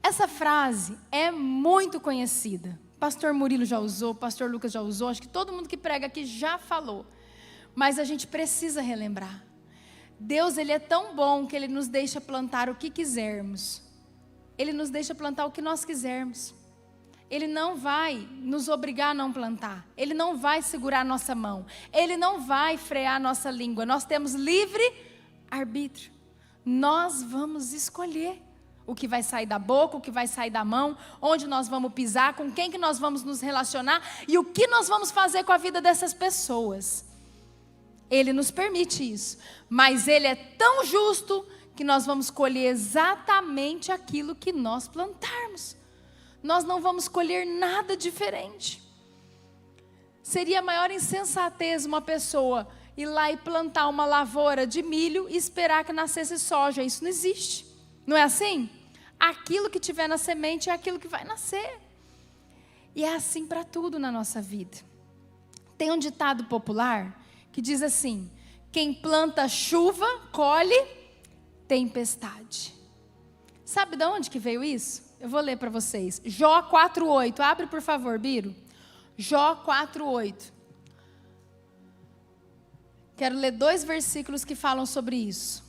Essa frase é muito conhecida. Pastor Murilo já usou, Pastor Lucas já usou. Acho que todo mundo que prega aqui já falou. Mas a gente precisa relembrar. Deus, Ele é tão bom que Ele nos deixa plantar o que quisermos. Ele nos deixa plantar o que nós quisermos. Ele não vai nos obrigar a não plantar. Ele não vai segurar a nossa mão. Ele não vai frear a nossa língua. Nós temos livre arbítrio. Nós vamos escolher o que vai sair da boca, o que vai sair da mão, onde nós vamos pisar, com quem que nós vamos nos relacionar e o que nós vamos fazer com a vida dessas pessoas. Ele nos permite isso. Mas Ele é tão justo que nós vamos colher exatamente aquilo que nós plantarmos. Nós não vamos colher nada diferente. Seria a maior insensatez uma pessoa ir lá e plantar uma lavoura de milho e esperar que nascesse soja. Isso não existe. Não é assim? Aquilo que tiver na semente é aquilo que vai nascer. E é assim para tudo na nossa vida. Tem um ditado popular que diz assim: quem planta chuva, colhe tempestade. Sabe de onde que veio isso? Eu vou ler para vocês. Jó 4:8. Abre, por favor, Biro. Jó 4:8. Quero ler 2 versículos que falam sobre isso.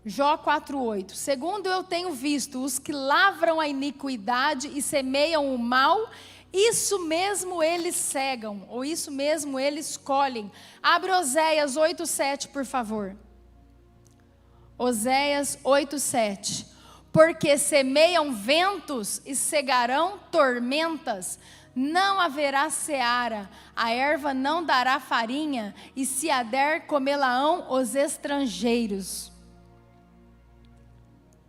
Jó 4:8. Segundo eu tenho visto, os que lavram a iniquidade e semeiam o mal, isso mesmo eles cegam, ou isso mesmo eles colhem. Abre Oséias 8:7, por favor. Oséias 8:7. Porque semeiam ventos e cegarão tormentas, não haverá seara, a erva não dará farinha, e se a der, comê-la-ão os estrangeiros.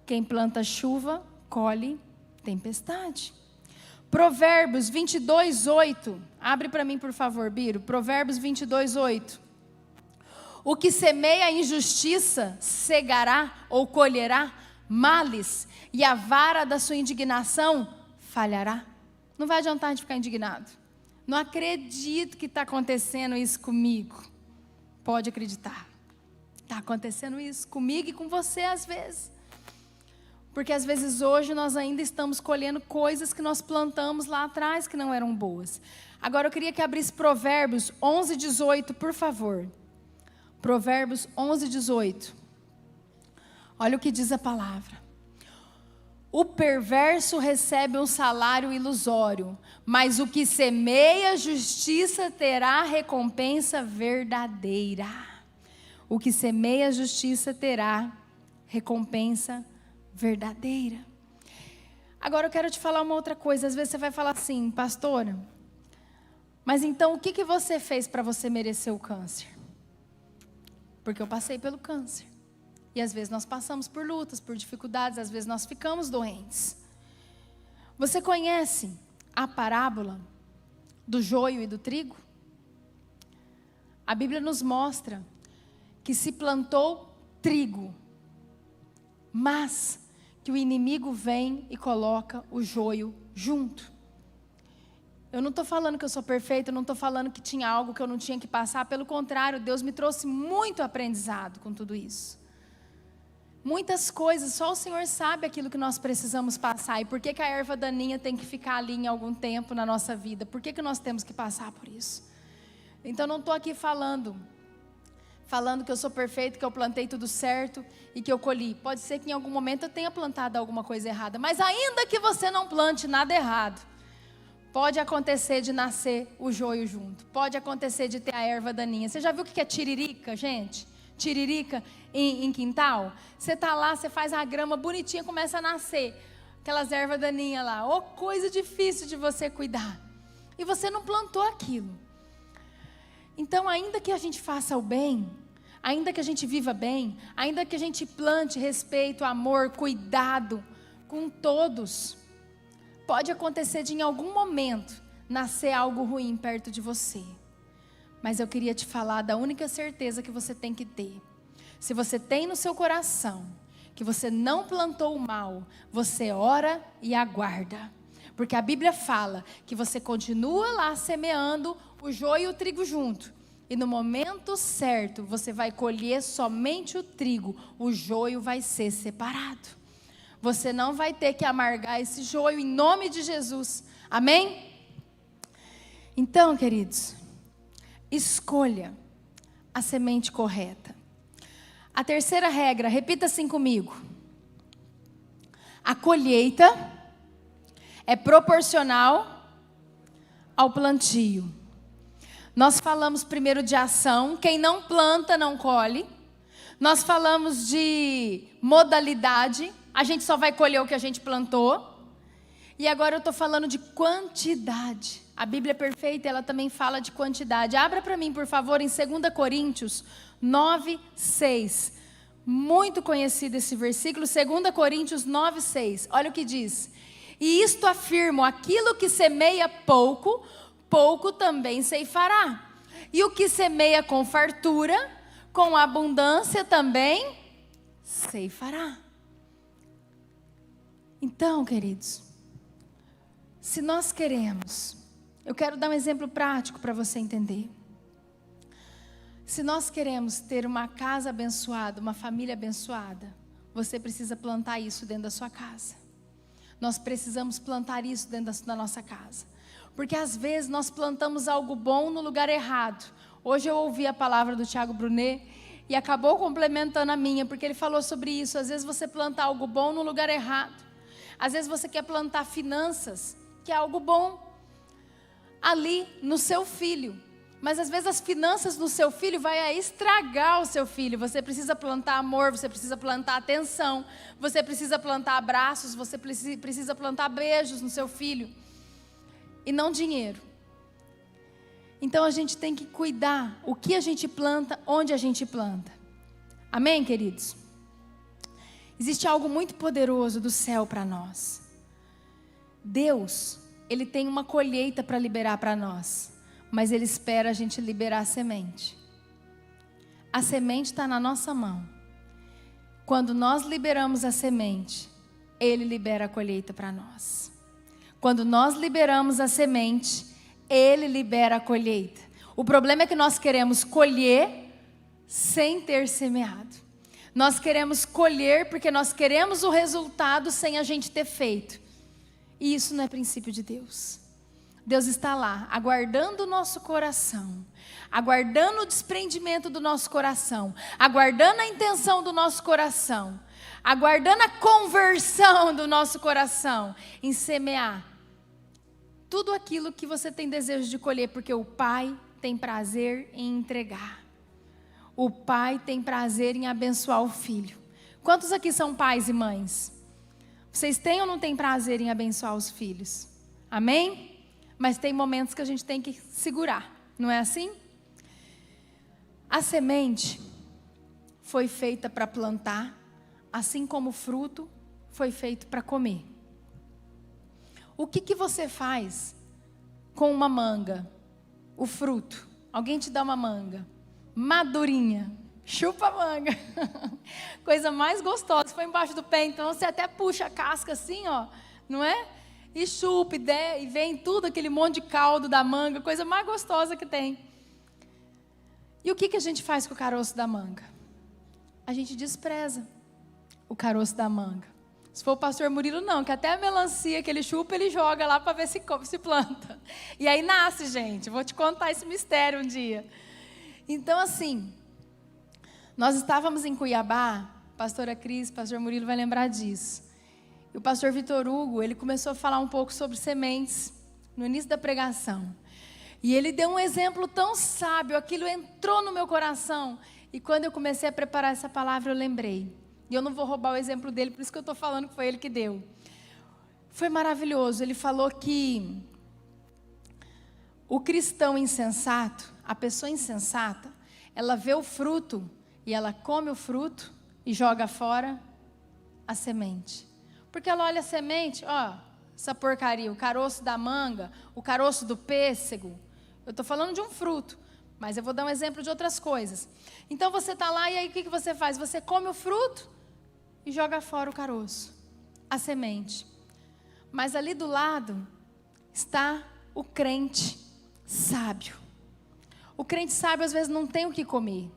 Quem planta chuva, colhe tempestade. Provérbios 22:8. Abre para mim, por favor, Biro. Provérbios 22:8. O que semeia injustiça, cegará ou colherá males, e a vara da sua indignação falhará. Não vai adiantar a gente ficar indignado. Não acredito que está acontecendo isso comigo. Pode acreditar. Está acontecendo isso comigo e com você às vezes. Porque às vezes hoje nós ainda estamos colhendo coisas que nós plantamos lá atrás que não eram boas. Agora eu queria que abrisse Provérbios 11:18, por favor. Provérbios 11:18. Olha o que diz a palavra. O perverso recebe um salário ilusório, mas o que semeia justiça terá recompensa verdadeira. O que semeia justiça terá recompensa verdadeira. Agora eu quero te falar uma outra coisa. Às vezes você vai falar assim, pastora, mas então o que você fez para você merecer o câncer? Porque eu passei pelo câncer. E às vezes nós passamos por lutas, por dificuldades, às vezes nós ficamos doentes. Você conhece a parábola do joio e do trigo? A Bíblia nos mostra que se plantou trigo, mas que o inimigo vem e coloca o joio junto. Eu não estou falando que eu sou perfeita, eu não estou falando que tinha algo que eu não tinha que passar, pelo contrário, Deus me trouxe muito aprendizado com tudo isso. Muitas coisas, só o Senhor sabe aquilo que nós precisamos passar. E por que a erva daninha tem que ficar ali em algum tempo na nossa vida? Por que nós temos que passar por isso? Então não estou aqui falando que eu sou perfeito, que eu plantei tudo certo e que eu colhi. Pode ser que em algum momento eu tenha plantado alguma coisa errada. Mas ainda que você não plante nada errado, pode acontecer de nascer o joio junto. Pode acontecer de ter a erva daninha. Você já viu o que é tiririca, gente? Tiririca em quintal? Você está lá, você faz a grama bonitinha, começa a nascer aquelas ervas daninhas lá. Oh, coisa difícil de você cuidar. E você não plantou aquilo. Então, ainda que a gente faça o bem, ainda que a gente viva bem, ainda que a gente plante respeito, amor, cuidado com todos, pode acontecer de em algum momento nascer algo ruim perto de você. Mas eu queria te falar da única certeza que você tem que ter. Se você tem no seu coração que você não plantou o mal, você ora e aguarda. Porque a Bíblia fala que você continua lá semeando o joio e o trigo junto. E no momento certo você vai colher somente o trigo, o joio vai ser separado. Você não vai ter que amargar esse joio em nome de Jesus. Amém? Então, queridos, escolha a semente correta. A terceira regra, repita assim comigo. A colheita é proporcional ao plantio. Nós falamos primeiro de ação. Quem não planta, não colhe. Nós falamos de modalidade. A gente só vai colher o que a gente plantou. E agora eu estou falando de quantidade. A Bíblia é perfeita, ela também fala de quantidade. Abra para mim, por favor, em 2 Coríntios 9:6. Muito conhecido esse versículo, 2 Coríntios 9:6. Olha o que diz. E isto afirmo, aquilo que semeia pouco, pouco também ceifará. E o que semeia com fartura, com abundância também ceifará. Então, queridos, se nós queremos, eu quero dar um exemplo prático para você entender. Se nós queremos ter uma casa abençoada, uma família abençoada, você precisa plantar isso dentro da sua casa. Nós precisamos plantar isso dentro da nossa casa. Porque às vezes nós plantamos algo bom no lugar errado. Hoje eu ouvi a palavra do Tiago Brunet E acabou complementando a minha, porque ele falou sobre isso. Às vezes você planta algo bom no lugar errado. Às vezes você quer plantar finanças, que é algo bom, ali no seu filho. Mas às vezes as finanças do seu filho vai estragar o seu filho. Você precisa plantar amor, você precisa plantar atenção, você precisa plantar abraços, você precisa plantar beijos no seu filho. E não dinheiro. Então a gente tem que cuidar o que a gente planta, onde a gente planta. Amém, queridos? Existe algo muito poderoso do céu para nós. Deus, Ele tem uma colheita para liberar para nós, mas Ele espera a gente liberar a semente. A semente está na nossa mão. Quando nós liberamos a semente, Ele libera a colheita para nós. Quando nós liberamos a semente, Ele libera a colheita. O problema é que nós queremos colher sem ter semeado. Nós queremos colher porque nós queremos o resultado sem a gente ter feito. E isso não é princípio de Deus. Deus está lá, aguardando o nosso coração, aguardando o desprendimento do nosso coração, aguardando a intenção do nosso coração, aguardando a conversão do nosso coração em semear tudo aquilo que você tem desejo de colher, porque o Pai tem prazer em entregar. O Pai tem prazer em abençoar o filho. Quantos aqui são pais e mães? Vocês têm ou não têm prazer em abençoar os filhos? Amém? Mas tem momentos que a gente tem que segurar, não é assim? A semente foi feita para plantar, assim como o fruto foi feito para comer. O que você faz com uma manga? O fruto. Alguém te dá uma manga madurinha, chupa a manga. Coisa mais gostosa. Se for embaixo do pé, então você até puxa a casca assim, ó, não é? E chupa, e vem tudo aquele monte de caldo da manga, coisa mais gostosa que tem. E o que a gente faz com o caroço da manga? A gente despreza o caroço da manga. Se for o pastor Murilo, não, que até a melancia que ele chupa, ele joga lá para ver se planta. E aí nasce, gente. Vou te contar esse mistério um dia. Então, assim, nós estávamos em Cuiabá, pastora Cris, pastor Murilo vai lembrar disso. E o pastor Vitor Hugo, ele começou a falar um pouco sobre sementes no início da pregação. E ele deu um exemplo tão sábio, aquilo entrou no meu coração. E quando eu comecei a preparar essa palavra, eu lembrei. E eu não vou roubar o exemplo dele, por isso que eu estou falando que foi ele que deu. Foi maravilhoso. Ele falou que o cristão insensato, a pessoa insensata, ela vê o fruto e ela come o fruto e joga fora a semente. Porque ela olha a semente, ó, essa porcaria, o caroço da manga, o caroço do pêssego. Eu estou falando de um fruto, mas eu vou dar um exemplo de outras coisas. Então você está lá e aí o que você faz? Você come o fruto e joga fora o caroço, a semente. Mas ali do lado está o crente sábio. O crente sábio às vezes não tem o que comer.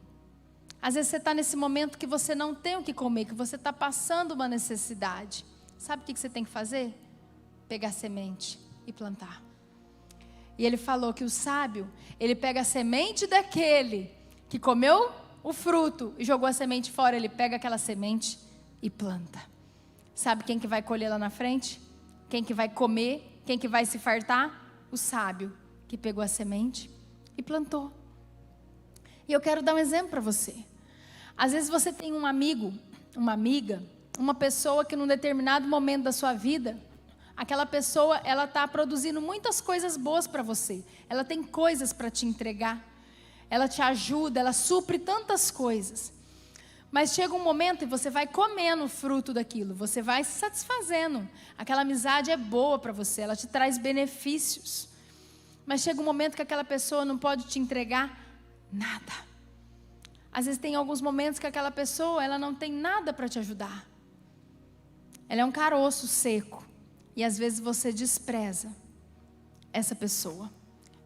Às vezes você está nesse momento que você não tem o que comer, que você está passando uma necessidade. Sabe o que você tem que fazer? Pegar semente e plantar. E ele falou que o sábio, ele pega a semente daquele que comeu o fruto e jogou a semente fora, ele pega aquela semente e planta. Sabe quem que vai colher lá na frente? Quem que vai comer? Quem que vai se fartar? O sábio, que pegou a semente e plantou. E eu quero dar um exemplo para você. Às vezes você tem um amigo, uma amiga, uma pessoa que num determinado momento da sua vida, aquela pessoa, ela está produzindo muitas coisas boas para você. Ela tem coisas para te entregar. Ela te ajuda, ela supre tantas coisas. Mas chega um momento e você vai comendo o fruto daquilo. Você vai se satisfazendo. Aquela amizade é boa para você, ela te traz benefícios. Mas chega um momento que aquela pessoa não pode te entregar nada. Às vezes tem alguns momentos que aquela pessoa, ela não tem nada para te ajudar. Ela é um caroço seco. E às vezes você despreza essa pessoa.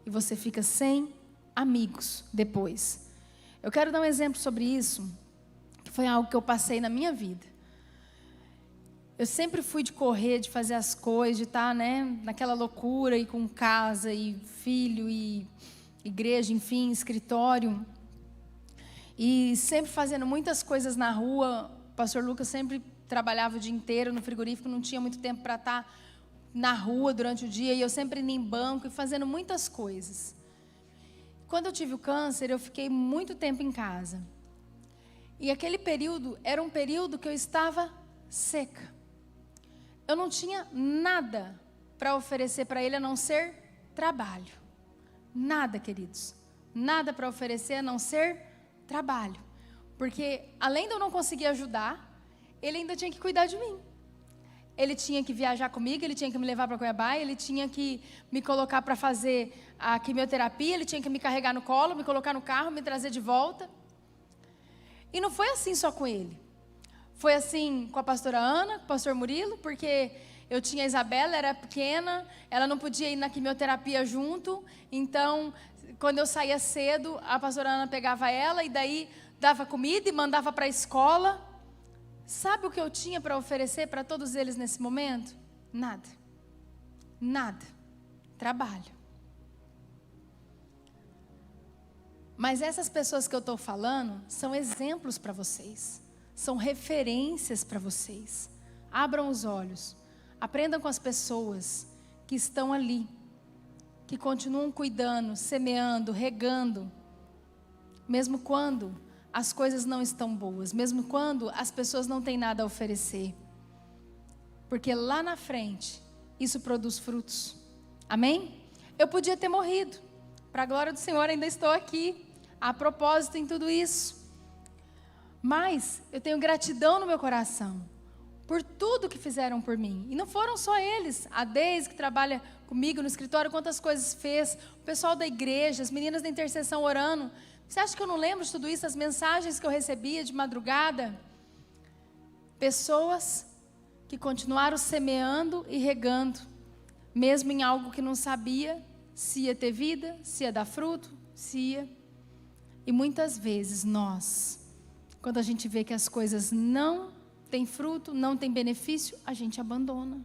E você fica sem amigos depois. Eu quero dar um exemplo sobre isso, que foi algo que eu passei na minha vida. Eu sempre fui de correr, de fazer as coisas, de estar, naquela loucura, e com casa, e filho, e igreja, enfim, escritório. E sempre fazendo muitas coisas na rua. O pastor Lucas sempre trabalhava o dia inteiro no frigorífico, não tinha muito tempo para estar na rua durante o dia. E eu sempre indo em banco e fazendo muitas coisas. Quando eu tive o câncer, eu fiquei muito tempo em casa. E aquele período era um período que eu estava seca. Eu não tinha nada para oferecer para ele a não ser trabalho. Nada, queridos. Nada para oferecer a não ser trabalho. Porque além de eu não conseguir ajudar, ele ainda tinha que cuidar de mim. Ele tinha que viajar comigo, ele tinha que me levar para Cuiabá, ele tinha que me colocar para fazer a quimioterapia, ele tinha que me carregar no colo, me colocar no carro, me trazer de volta. E não foi assim só com ele. Foi assim com a pastora Ana, com o pastor Murilo, porque eu tinha a Isabela, era pequena, ela não podia ir na quimioterapia junto, então, quando eu saía cedo, a pastora Ana pegava ela e daí dava comida e mandava para a escola. Sabe o que eu tinha para oferecer para todos eles nesse momento? Nada. Nada. Trabalho. Mas essas pessoas que eu estou falando são exemplos para vocês. São referências para vocês. Abram os olhos. Aprendam com as pessoas que estão ali. Que continuam cuidando, semeando, regando. Mesmo quando as coisas não estão boas. Mesmo quando as pessoas não têm nada a oferecer. Porque lá na frente, isso produz frutos. Amém? Eu podia ter morrido. Para a glória do Senhor, ainda estou aqui. A propósito em tudo isso. Mas eu tenho gratidão no meu coração. Por tudo que fizeram por mim. E não foram só eles. A Deise, que trabalha comigo no escritório, quantas coisas fez. O pessoal da igreja, as meninas da intercessão orando. Você acha que eu não lembro de tudo isso? As mensagens que eu recebia de madrugada? Pessoas que continuaram semeando e regando. Mesmo em algo que não sabia se ia ter vida, se ia dar fruto, se ia. E muitas vezes nós, quando a gente vê que as coisas não têm fruto, não têm benefício, a gente abandona.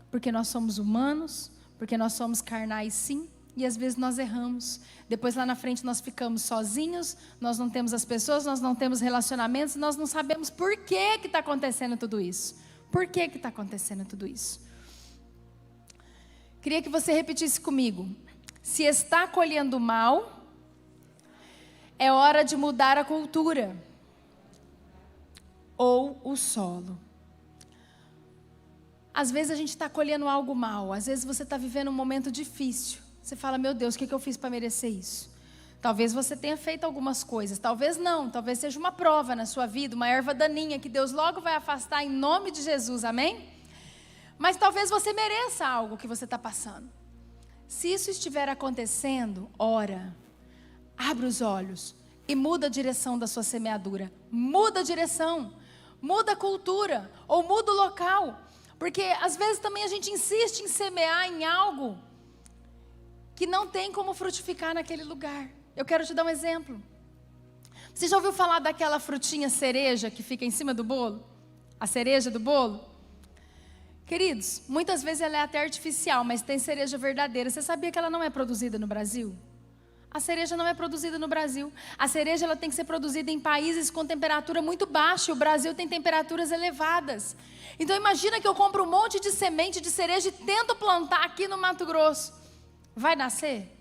Porque nós somos humanos, porque nós somos carnais sim, e às vezes nós erramos. Depois lá na frente nós ficamos sozinhos, nós não temos as pessoas, nós não temos relacionamentos, nós não sabemos por que está acontecendo tudo isso. Por que está acontecendo tudo isso? Queria que você repetisse comigo. Se está colhendo mal, é hora de mudar a cultura ou o solo. Às vezes a gente está colhendo algo mal, às vezes você está vivendo um momento difícil. Você fala, meu Deus, o que eu fiz para merecer isso? Talvez você tenha feito algumas coisas, talvez não, talvez seja uma prova na sua vida, uma erva daninha que Deus logo vai afastar em nome de Jesus, amém? Mas talvez você mereça algo que você está passando. Se isso estiver acontecendo, ora, abre os olhos e muda a direção da sua semeadura. Muda a direção, muda a cultura ou muda o local. Porque às vezes também a gente insiste em semear em algo que não tem como frutificar naquele lugar. Eu quero te dar um exemplo. Você já ouviu falar daquela frutinha cereja que fica em cima do bolo? A cereja do bolo? Queridos, muitas vezes ela é até artificial, mas tem cereja verdadeira. Você sabia que ela não é produzida no Brasil? A cereja não é produzida no Brasil. A cereja ela tem que ser produzida em países com temperatura muito baixa. O Brasil tem temperaturas elevadas. Então imagina que eu compro um monte de semente de cereja e tento plantar aqui no Mato Grosso. Vai nascer?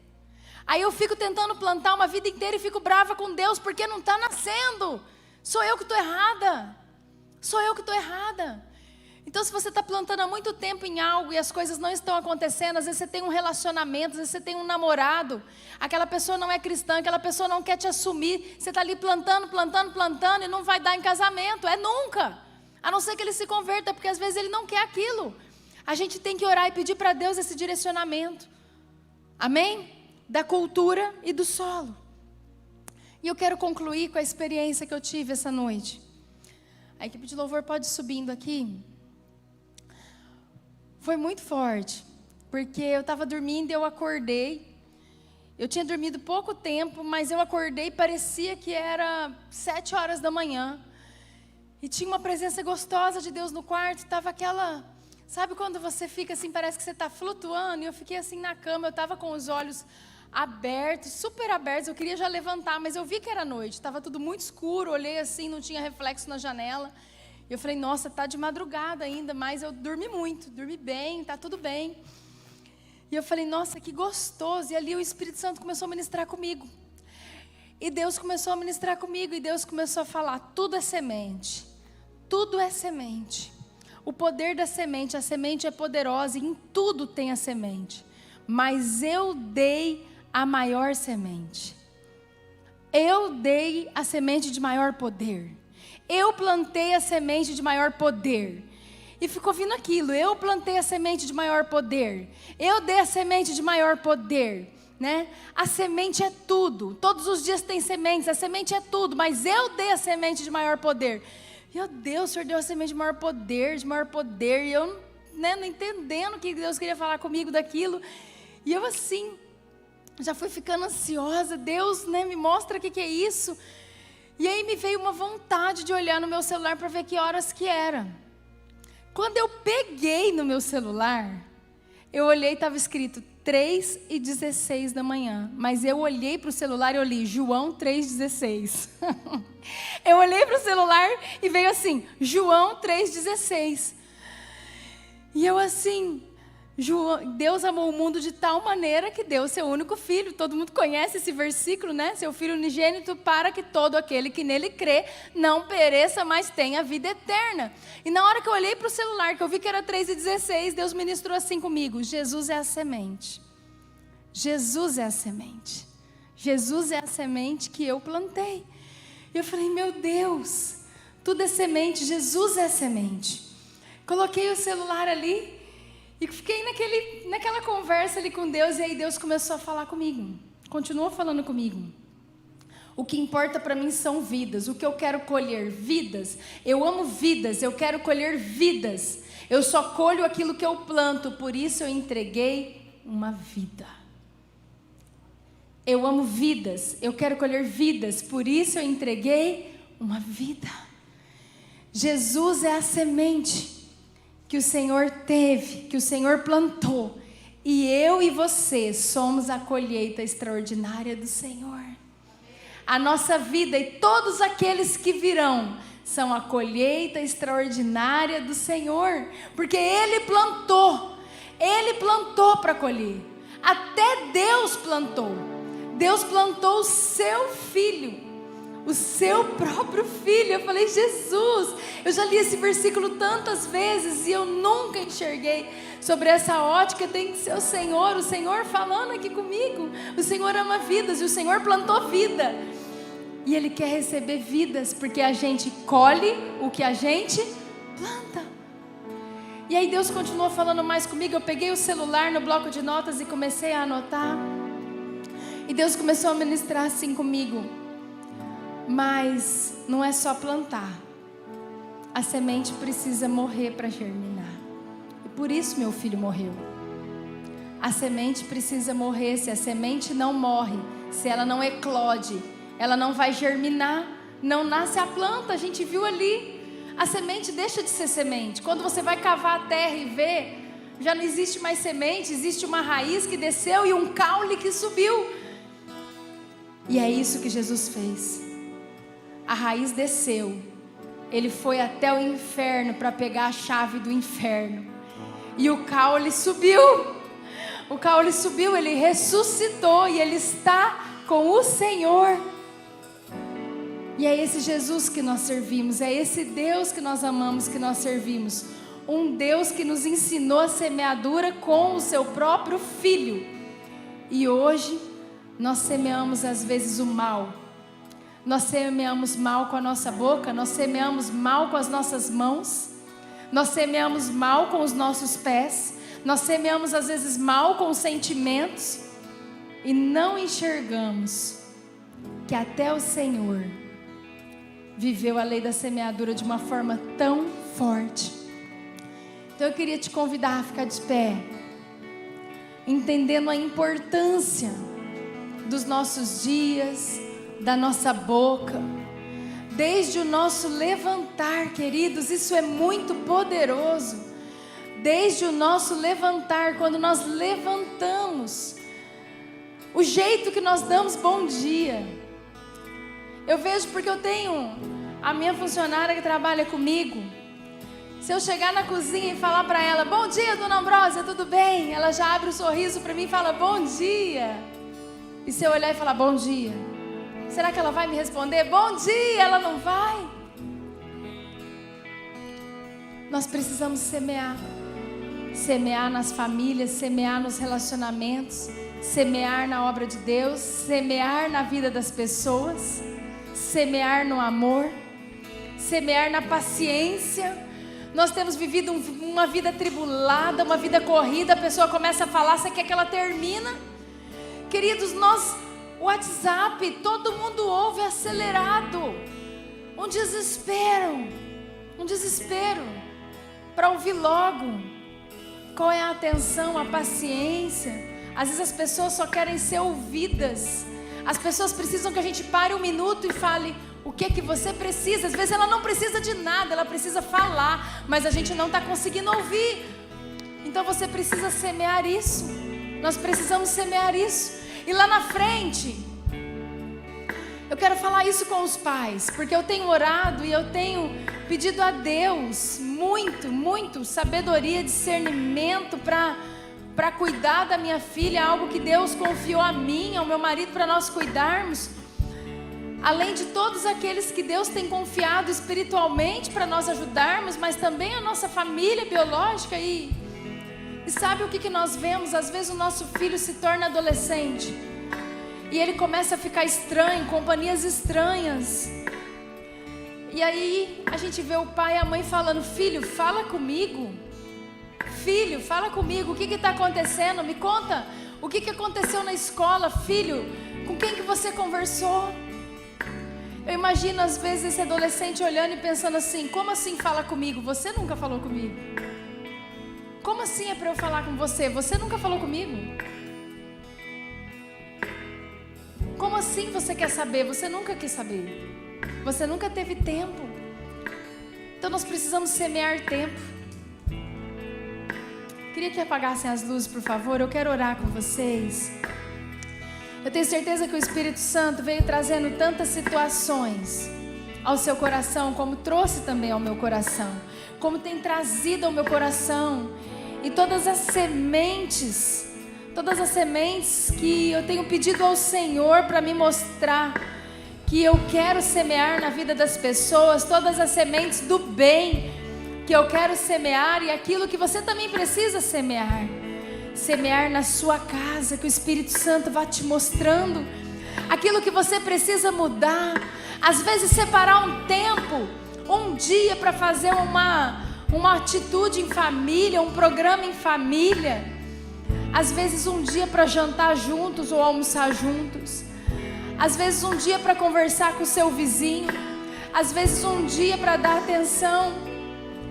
Aí eu fico tentando plantar uma vida inteira e fico brava com Deus porque não está nascendo. Sou eu que estou errada. Sou eu que estou errada. Então se você está plantando há muito tempo em algo e as coisas não estão acontecendo, às vezes você tem um relacionamento, às vezes você tem um namorado, aquela pessoa não é cristã, aquela pessoa não quer te assumir, você está ali plantando e não vai dar em casamento, é nunca. A não ser que ele se converta, porque às vezes ele não quer aquilo. A gente tem que orar e pedir para Deus esse direcionamento. Amém? Da cultura e do solo. E eu quero concluir com a experiência que eu tive essa noite. A equipe de louvor pode ir subindo aqui. Foi muito forte, porque eu estava dormindo e eu acordei. Eu tinha dormido pouco tempo, mas eu acordei e parecia que era 7 horas da manhã. E tinha uma presença gostosa de Deus no quarto, estava aquela... Sabe quando você fica assim, parece que você está flutuando? E eu fiquei assim na cama, eu estava com os olhos abertos, super abertos. Eu queria já levantar, mas eu vi que era noite. Estava tudo muito escuro, olhei assim, não tinha reflexo na janela. Eu falei, nossa, tá de madrugada ainda, mas eu dormi muito, dormi bem, tá tudo bem. E eu falei, nossa, que gostoso. E ali o Espírito Santo começou a ministrar comigo. E Deus começou a ministrar comigo, e Deus começou a falar, tudo é semente. Tudo é semente. O poder da semente, a semente é poderosa, e em tudo tem a semente. Mas eu dei a maior semente. Eu dei a semente de maior poder. Eu plantei a semente de maior poder. E ficou vindo aquilo, eu plantei a semente de maior poder. Eu dei a semente de maior poder, né? A semente é tudo. Todos os dias tem sementes, a semente é tudo, mas eu dei a semente de maior poder. Meu Deus, o Senhor deu a semente de maior poder, e eu, né, não entendendo o que Deus queria falar comigo daquilo. E eu assim, já fui ficando ansiosa, Deus, né, me mostra o que é isso. E aí me veio uma vontade de olhar no meu celular para ver que horas que era. Quando eu peguei no meu celular, eu olhei e estava escrito 3h16 da manhã. Mas eu olhei para o celular e eu li João 3,16. Eu olhei para o celular e veio assim, João 3,16. E eu assim, Deus amou o mundo de tal maneira que deu seu único filho. Todo mundo conhece esse versículo, né? Seu filho unigênito, para que todo aquele que nele crê não pereça, mas tenha vida eterna. E na hora que eu olhei para o celular, que eu vi que era 3h16, Deus ministrou assim comigo, Jesus é a semente. Jesus é a semente. Jesus é a semente que eu plantei. E eu falei, meu Deus, tudo é semente, Jesus é a semente. Coloquei o celular ali, e fiquei naquela conversa ali com Deus, e aí Deus começou a falar comigo. Continuou falando comigo. O que importa para mim são vidas. O que eu quero colher? Vidas. Eu amo vidas, eu quero colher vidas. Eu só colho aquilo que eu planto, por isso eu entreguei uma vida. Eu amo vidas, eu quero colher vidas, por isso eu entreguei uma vida. Jesus é a semente que o Senhor teve, que o Senhor plantou, e eu e você somos a colheita extraordinária do Senhor. A nossa vida e todos aqueles que virão são a colheita extraordinária do Senhor, porque Ele plantou para colher. Até Deus plantou o seu filho, o seu próprio filho. Eu falei, Jesus, eu já li esse versículo tantas vezes e eu nunca enxerguei sobre essa ótica. Tem que ser o Senhor falando aqui comigo. O Senhor ama vidas e o Senhor plantou vida, e Ele quer receber vidas, porque a gente colhe o que a gente planta. E aí Deus continuou falando mais comigo. Eu peguei o celular no bloco de notas e comecei a anotar, e Deus começou a ministrar assim comigo. Mas não é só plantar, a semente precisa morrer para germinar. E por isso meu filho morreu. A semente precisa morrer. Se a semente não morre, se ela não eclode, ela não vai germinar. Não nasce a planta. A gente viu ali, a semente deixa de ser semente. Quando você vai cavar a terra e ver, já não existe mais semente, existe uma raiz que desceu e um caule que subiu. E é isso que Jesus fez. A raiz desceu, Ele foi até o inferno para pegar a chave do inferno, e o caule subiu. Ele ressuscitou, e Ele está com o Senhor. E é esse Jesus que nós servimos, é esse Deus que nós amamos, que nós servimos. Um Deus que nos ensinou a semeadura com o seu próprio Filho. E hoje nós semeamos às vezes o mal. Nós semeamos mal com a nossa boca, nós semeamos mal com as nossas mãos, nós semeamos mal com os nossos pés, nós semeamos às vezes mal com os sentimentos, e não enxergamos que até o Senhor viveu a lei da semeadura de uma forma tão forte. Então eu queria te convidar a ficar de pé, entendendo a importância dos nossos dias, da nossa boca, desde o nosso levantar, queridos, isso é muito poderoso. Desde o nosso levantar, quando nós levantamos, o jeito que nós damos bom dia. Eu vejo porque eu tenho a minha funcionária que trabalha comigo. Se eu chegar na cozinha e falar para ela, bom dia, dona Ambrósia, tudo bem? Ela já abre o sorriso para mim e fala, bom dia. E se eu olhar e falar, bom dia, será que ela vai me responder, bom dia? Ela não vai. Nós precisamos semear. Semear nas famílias, semear nos relacionamentos, semear na obra de Deus, semear na vida das pessoas, semear no amor, semear na paciência. Nós temos vivido uma vida atribulada, uma vida corrida. A pessoa começa a falar, você quer que ela termina? Queridos, o WhatsApp, todo mundo ouve acelerado. Um desespero para ouvir logo. Qual é a atenção, a paciência? Às vezes as pessoas só querem ser ouvidas. As pessoas precisam que a gente pare um minuto e fale o que você precisa. Às vezes ela não precisa de nada, ela precisa falar, mas a gente não está conseguindo ouvir. Então você precisa semear isso. Nós precisamos semear isso. E lá na frente, eu quero falar isso com os pais, porque eu tenho orado e eu tenho pedido a Deus muito sabedoria, discernimento para cuidar da minha filha, algo que Deus confiou a mim, ao meu marido, para nós cuidarmos. Além de todos aqueles que Deus tem confiado espiritualmente para nós ajudarmos, mas também a nossa família biológica. E sabe o que nós vemos? Às vezes o nosso filho se torna adolescente e ele começa a ficar estranho, companhias estranhas. E aí a gente vê o pai e a mãe falando, filho, fala comigo. Filho, fala comigo, o que está acontecendo? Me conta o que aconteceu na escola. Filho, com quem que você conversou? Eu imagino às vezes esse adolescente olhando e pensando assim, como assim fala comigo? Você nunca falou comigo. Como assim é para eu falar com você? Você nunca falou comigo. Como assim você quer saber? Você nunca quis saber. Você nunca teve tempo. Então nós precisamos semear tempo. Queria que apagassem as luzes, por favor. Eu quero orar com vocês. Eu tenho certeza que o Espírito Santo veio trazendo tantas situações ao seu coração, como trouxe também ao meu coração, como tem trazido ao meu coração. E todas as sementes que eu tenho pedido ao Senhor para me mostrar que eu quero semear na vida das pessoas, todas as sementes do bem que eu quero semear, e aquilo que você também precisa semear. Semear na sua casa, que o Espírito Santo vá te mostrando aquilo que você precisa mudar. Às vezes separar um tempo, um dia para fazer uma atitude em família, um programa em família. Às vezes um dia para jantar juntos ou almoçar juntos. Às vezes um dia para conversar com o seu vizinho. Às vezes um dia para dar atenção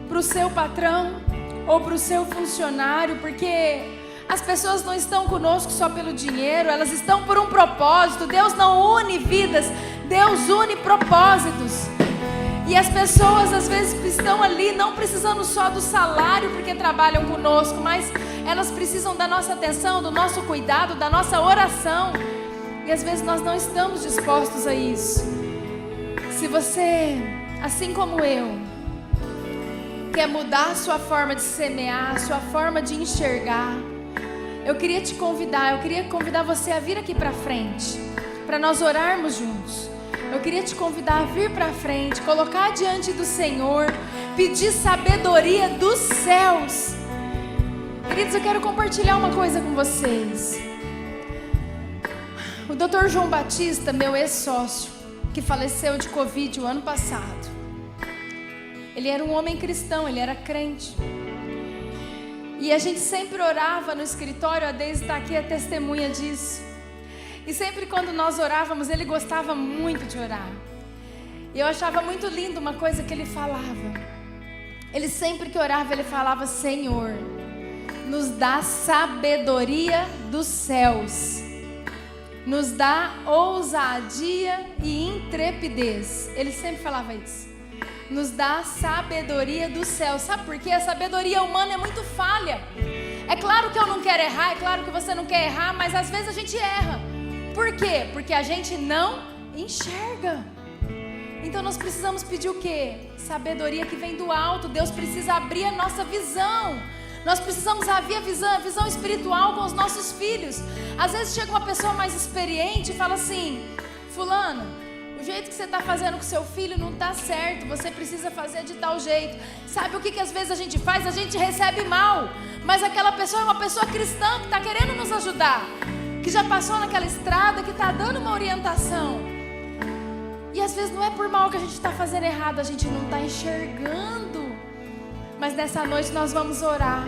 para o seu patrão ou para o seu funcionário, porque as pessoas não estão conosco só pelo dinheiro, elas estão por um propósito. Deus não une vidas, Deus une propósitos. E as pessoas às vezes estão ali não precisando só do salário porque trabalham conosco, mas elas precisam da nossa atenção, do nosso cuidado, da nossa oração. E às vezes nós não estamos dispostos a isso. Se você, assim como eu, quer mudar a sua forma de semear, a sua forma de enxergar, eu queria convidar você a vir aqui para frente, para nós orarmos juntos. Eu queria te convidar a vir para frente, colocar diante do Senhor, pedir sabedoria dos céus. Queridos, eu quero compartilhar uma coisa com vocês. O Dr. João Batista, meu ex-sócio, que faleceu de Covid o ano passado, ele era um homem cristão, ele era crente. E a gente sempre orava no escritório, a Deise está aqui, é testemunha disso. E sempre quando nós orávamos, ele gostava muito de orar. E eu achava muito lindo uma coisa que ele falava. Ele sempre que orava, ele falava, Senhor, nos dá sabedoria dos céus. Nos dá ousadia e intrepidez. Ele sempre falava isso. Nos dá sabedoria do céu. Sabe por quê? A sabedoria humana é muito falha. É claro que eu não quero errar, é claro que você não quer errar, mas às vezes a gente erra. Por quê? Porque a gente não enxerga. Então nós precisamos pedir o quê? Sabedoria que vem do alto. Deus precisa abrir a nossa visão. Nós precisamos abrir a visão espiritual com os nossos filhos. Às vezes chega uma pessoa mais experiente e fala assim: fulano, o jeito que você está fazendo com seu filho não está certo, você precisa fazer de tal jeito. Sabe o que às vezes a gente faz? A gente recebe mal, mas aquela pessoa é uma pessoa cristã que está querendo nos ajudar, que já passou naquela estrada, que está dando uma orientação. E às vezes não é por mal que a gente está fazendo errado, a gente não está enxergando. Mas nessa noite nós vamos orar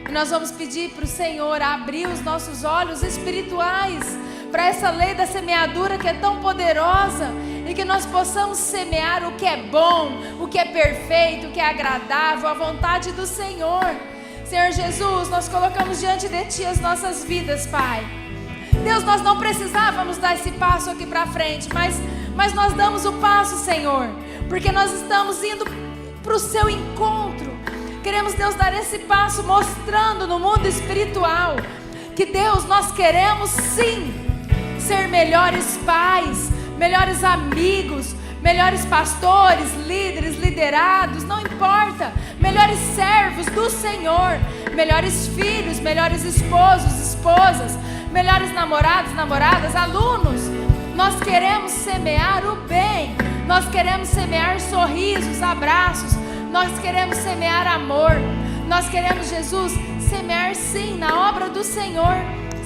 e nós vamos pedir para o Senhor abrir os nossos olhos espirituais para essa lei da semeadura que é tão poderosa, e que nós possamos semear o que é bom, o que é perfeito, o que é agradável, a vontade do Senhor. Senhor Jesus, nós colocamos diante de Ti as nossas vidas, Pai. Deus, nós não precisávamos dar esse passo aqui para frente, mas nós damos o passo, Senhor, porque nós estamos indo para o Seu encontro. Queremos, Deus, dar esse passo mostrando no mundo espiritual que, Deus, nós queremos sim ser melhores pais, melhores amigos, melhores pastores, líderes, liderados, não importa, melhores servos do Senhor, melhores filhos, melhores esposos, esposas, melhores namorados, namoradas, alunos. Nós queremos semear o bem, nós queremos semear sorrisos, abraços, nós queremos semear amor, nós queremos, Jesus, semear sim na obra do Senhor,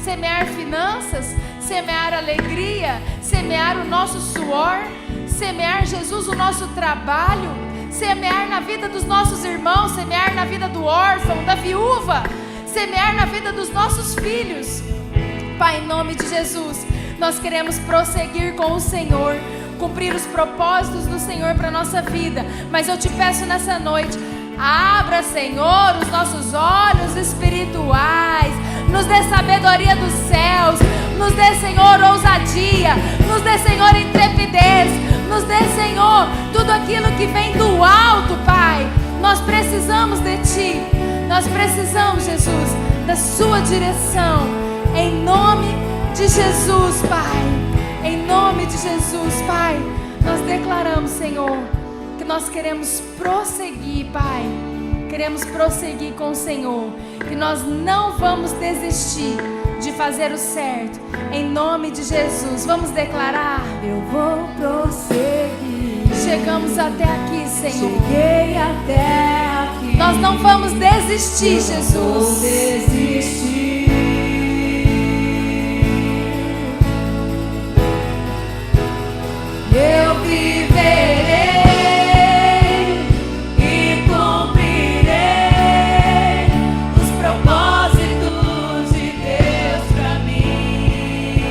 semear finanças, semear alegria, semear o nosso suor, semear, Jesus, o nosso trabalho, semear na vida dos nossos irmãos, semear na vida do órfão, da viúva, semear na vida dos nossos filhos. Pai, em nome de Jesus, nós queremos prosseguir com o Senhor, cumprir os propósitos do Senhor para a nossa vida. Mas eu te peço nessa noite, abra, Senhor, os nossos olhos espirituais, nos dê sabedoria dos céus, nos dê, Senhor, ousadia, nos dê, Senhor, intrepidez, nos dê, Senhor, tudo aquilo que vem do alto, Pai. Nós precisamos de Ti, nós precisamos, Jesus, da Sua direção, em nome de Jesus, Pai, em nome de Jesus, Pai. Nós declaramos, Senhor, que nós queremos prosseguir, Pai, queremos prosseguir com o Senhor, que nós não vamos desistir de fazer o certo, em nome de Jesus. Vamos declarar: eu vou prosseguir. Chegamos até aqui, Senhor. Cheguei até aqui. Nós não vamos desistir, Jesus. Não vou desistir. Eu viverei e cumprirei os propósitos de Deus pra mim.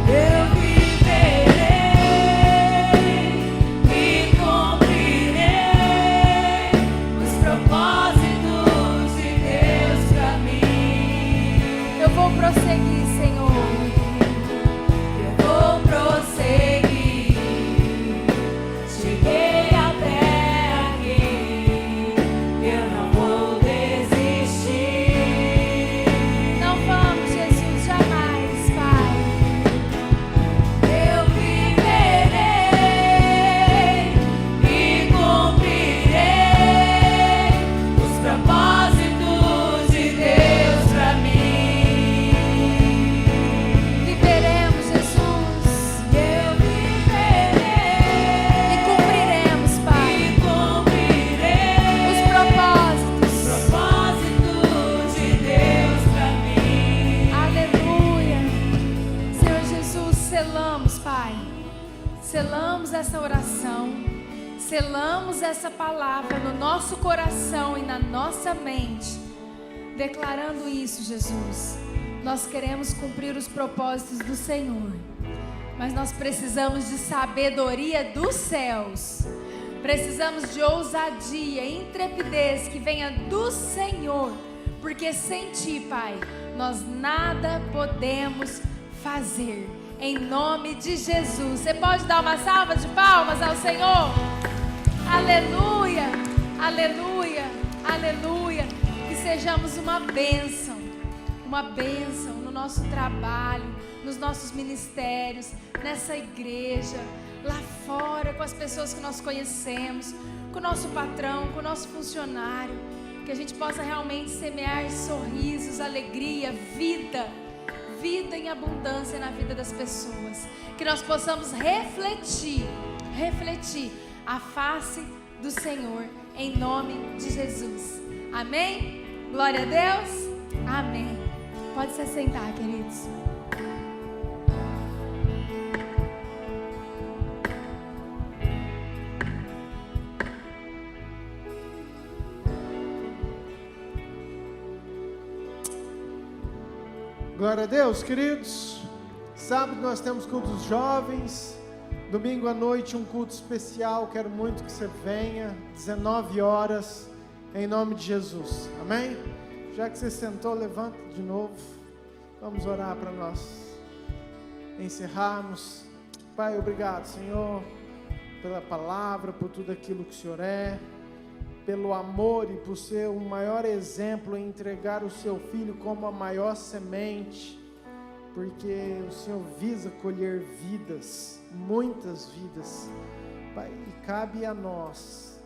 Eu viverei e cumprirei os propósitos de Deus pra mim. Eu vou prosseguir, Senhor. Prosseguir, cheguei até aqui, eu não vou desistir. Não vamos, Jesus, jamais, Pai. Eu viverei e cumprirei os propósitos de Deus pra mim. Viveremos, Jesus. Selamos essa oração, selamos essa palavra no nosso coração e na nossa mente, declarando isso, Jesus. Nós queremos cumprir os propósitos do Senhor, mas nós precisamos de sabedoria dos céus, precisamos de ousadia, intrepidez que venha do Senhor, porque sem Ti, Pai, nós nada podemos fazer. Em nome de Jesus. Você pode dar uma salva de palmas ao Senhor? Aleluia, aleluia, aleluia. Que sejamos uma bênção uma bênção no nosso trabalho, nos nossos ministérios, nessa igreja, lá fora, com as pessoas que nós conhecemos, com o nosso patrão, com o nosso funcionário, que a gente possa realmente semear sorrisos, alegria, vida em abundância na vida das pessoas, que nós possamos refletir a face do Senhor, em nome de Jesus. Amém? Glória a Deus. Amém. Pode se assentar, queridos. Glória a Deus, queridos. Sábado nós temos culto dos jovens. Domingo à noite um culto especial. Quero muito que você venha, 19 horas, em nome de Jesus. Amém? Já que você sentou, levanta de novo. Vamos orar para nós encerrarmos. Pai, obrigado, Senhor, pela palavra, por tudo aquilo que o Senhor é, pelo amor e por ser o maior exemplo em entregar o seu filho como a maior semente, porque o Senhor visa colher vidas, muitas vidas, Pai, e cabe a nós